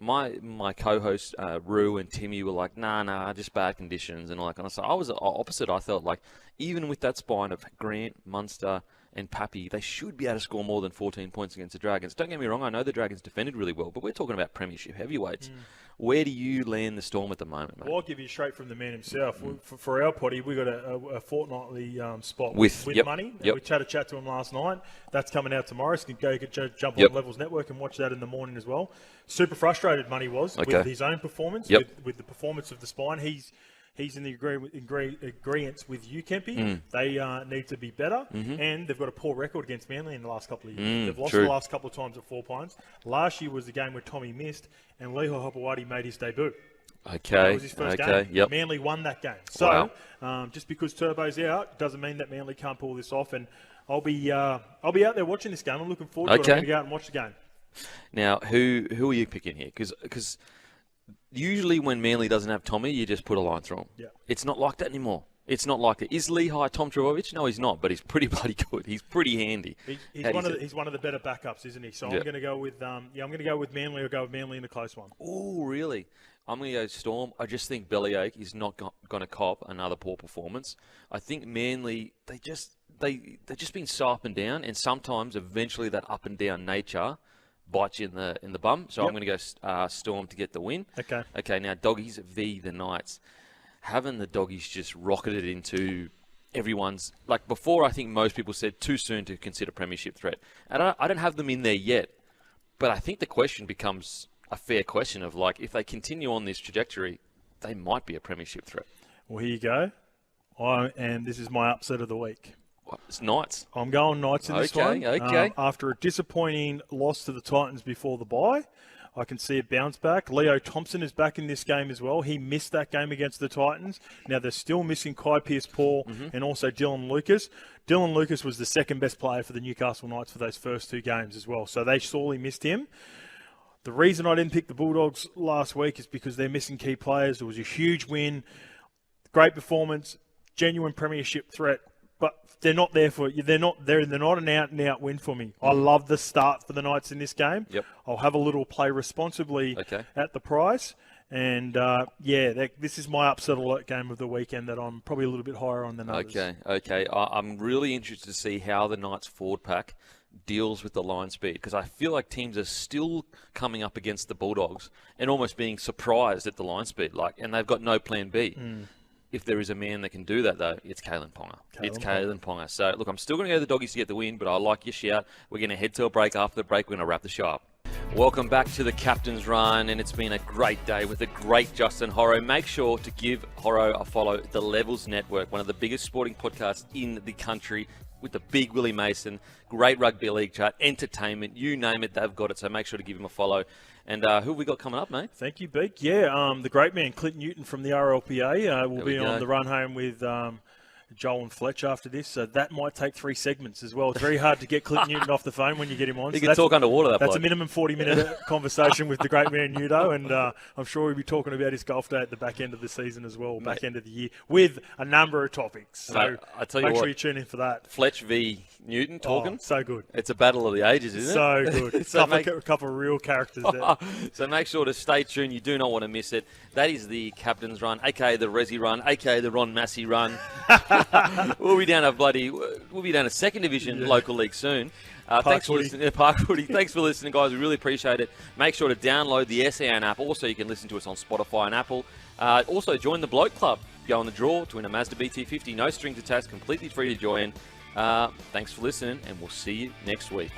My co-hosts, Rue and Timmy, were like, nah, just bad conditions and all that kind of stuff. I was opposite. I felt like even with that spine of Grant, Munster, and Pappy, they should be able to score more than 14 points against the Dragons. Don't get me wrong, I know the Dragons defended really well, but we're talking about premiership heavyweights. Where do you land the Storm at the moment, mate? Well, I'll give you straight from the man himself. For our potty, we got a fortnightly spot with money. Yep. We had a chat to him last night. That's coming out tomorrow. So you can jump on Levels Network and watch that in the morning as well. Super frustrated Money was with his own performance, with the performance of the spine. He's in the agreements with you, Kempy. They need to be better, and they've got a poor record against Manly in the last couple of years. They've lost the last couple of times at 4 Pines. Last year was the game where Tommy missed, and Leho Hopewadi made his debut. Okay. That was his first game. Yep. Manly won that game. So, just because Turbo's out doesn't mean that Manly can't pull this off, and I'll be out there watching this game. I'm looking forward to it. I'm going to go out and watch the game. Now, who are you picking here? Because usually when Manly doesn't have Tommy, you just put a line through him. Yeah. It's not like that anymore. It's not like that. Is Lehigh Tom Trbojevic? No, he's not, but he's pretty bloody good. He's pretty handy. He's one of the better backups, isn't he? So I'm going to go with I'm going to go with Manly. I'll go with Manly in a close one. Oh, really? I'm going to go Storm. I just think Bellyache is not going to cop another poor performance. I think Manly, they've just been so up and down, and sometimes eventually that up and down nature bites you in the bum. So I'm going to go Storm to get the win. Okay. Now Doggies v the Knights. Having the Doggies just rocketed into everyone's, like before, I think most people said too soon to consider premiership threat. And I don't have them in there yet, but I think the question becomes a fair question of, like, if they continue on this trajectory, they might be a premiership threat. Well, here you go. And this is my upset of the week. It's Knights. I'm going Knights in this one. Okay. After a disappointing loss to the Titans before the bye, I can see it bounce back. Leo Thompson is back in this game as well. He missed that game against the Titans. Now they're still missing Kai Pearce-Paul and also Dylan Lucas. Dylan Lucas was the second best player for the Newcastle Knights for those first two games as well. So they sorely missed him. The reason I didn't pick the Bulldogs last week is because they're missing key players. It was a huge win, great performance, genuine premiership threat. But they're not there for you. They're not an out-and-out win for me. I love the start for the Knights in this game. Yep. I'll have a little play responsibly at the price. And, this is my upset alert game of the weekend that I'm probably a little bit higher on than others. Okay. I'm really interested to see how the Knights forward pack deals with the line speed, because I feel like teams are still coming up against the Bulldogs and almost being surprised at the line speed, and they've got no plan B. If there is a man that can do that, though, it's Kalen Ponga. Kalen Ponga. So, look, I'm still going to go the Doggies to get the win, but I like your shout. We're going to head to a break. After the break, we're going to wrap the show up. Welcome back to the Captain's Run, and it's been a great day with the great Justin Horo. Make sure to give Horo a follow. The Levels Network, one of the biggest sporting podcasts in the country, with the big Willie Mason, great rugby league chat, entertainment, you name it, they've got it. So make sure to give him a follow. And who have we got coming up, mate? Thank you, Beak. The great man, Clint Newton from the RLPA, will be on the run home with Joel and Fletch after this. So that might take 3 segments as well. It's very hard to get Clint Newton off the phone when you get him on. He can talk underwater, That's a minimum 40-minute conversation with the great man, Nudo. And I'm sure we'll be talking about his golf day at the back end of the season as well, back end of the year, with a number of topics. So mate, I tell you make what, sure you tune in for that. Fletch v. Newton talking. So good. It's a battle of the ages, isn't it? So good. A couple of real characters there. So make sure to stay tuned. You do not want to miss it. That is the Captain's Run, a.k.a. the Resi Run, a.k.a. the Ron Massey Run. We'll be down a second division local league soon. Thanks for listening. Park Footy. Thanks for listening, guys. We really appreciate it. Make sure to download the SAN app. Also, you can listen to us on Spotify and Apple. Also, join the Bloke Club. Go on the draw to win a Mazda BT50. No strings attached. Completely free to join. Thanks for listening, and we'll see you next week.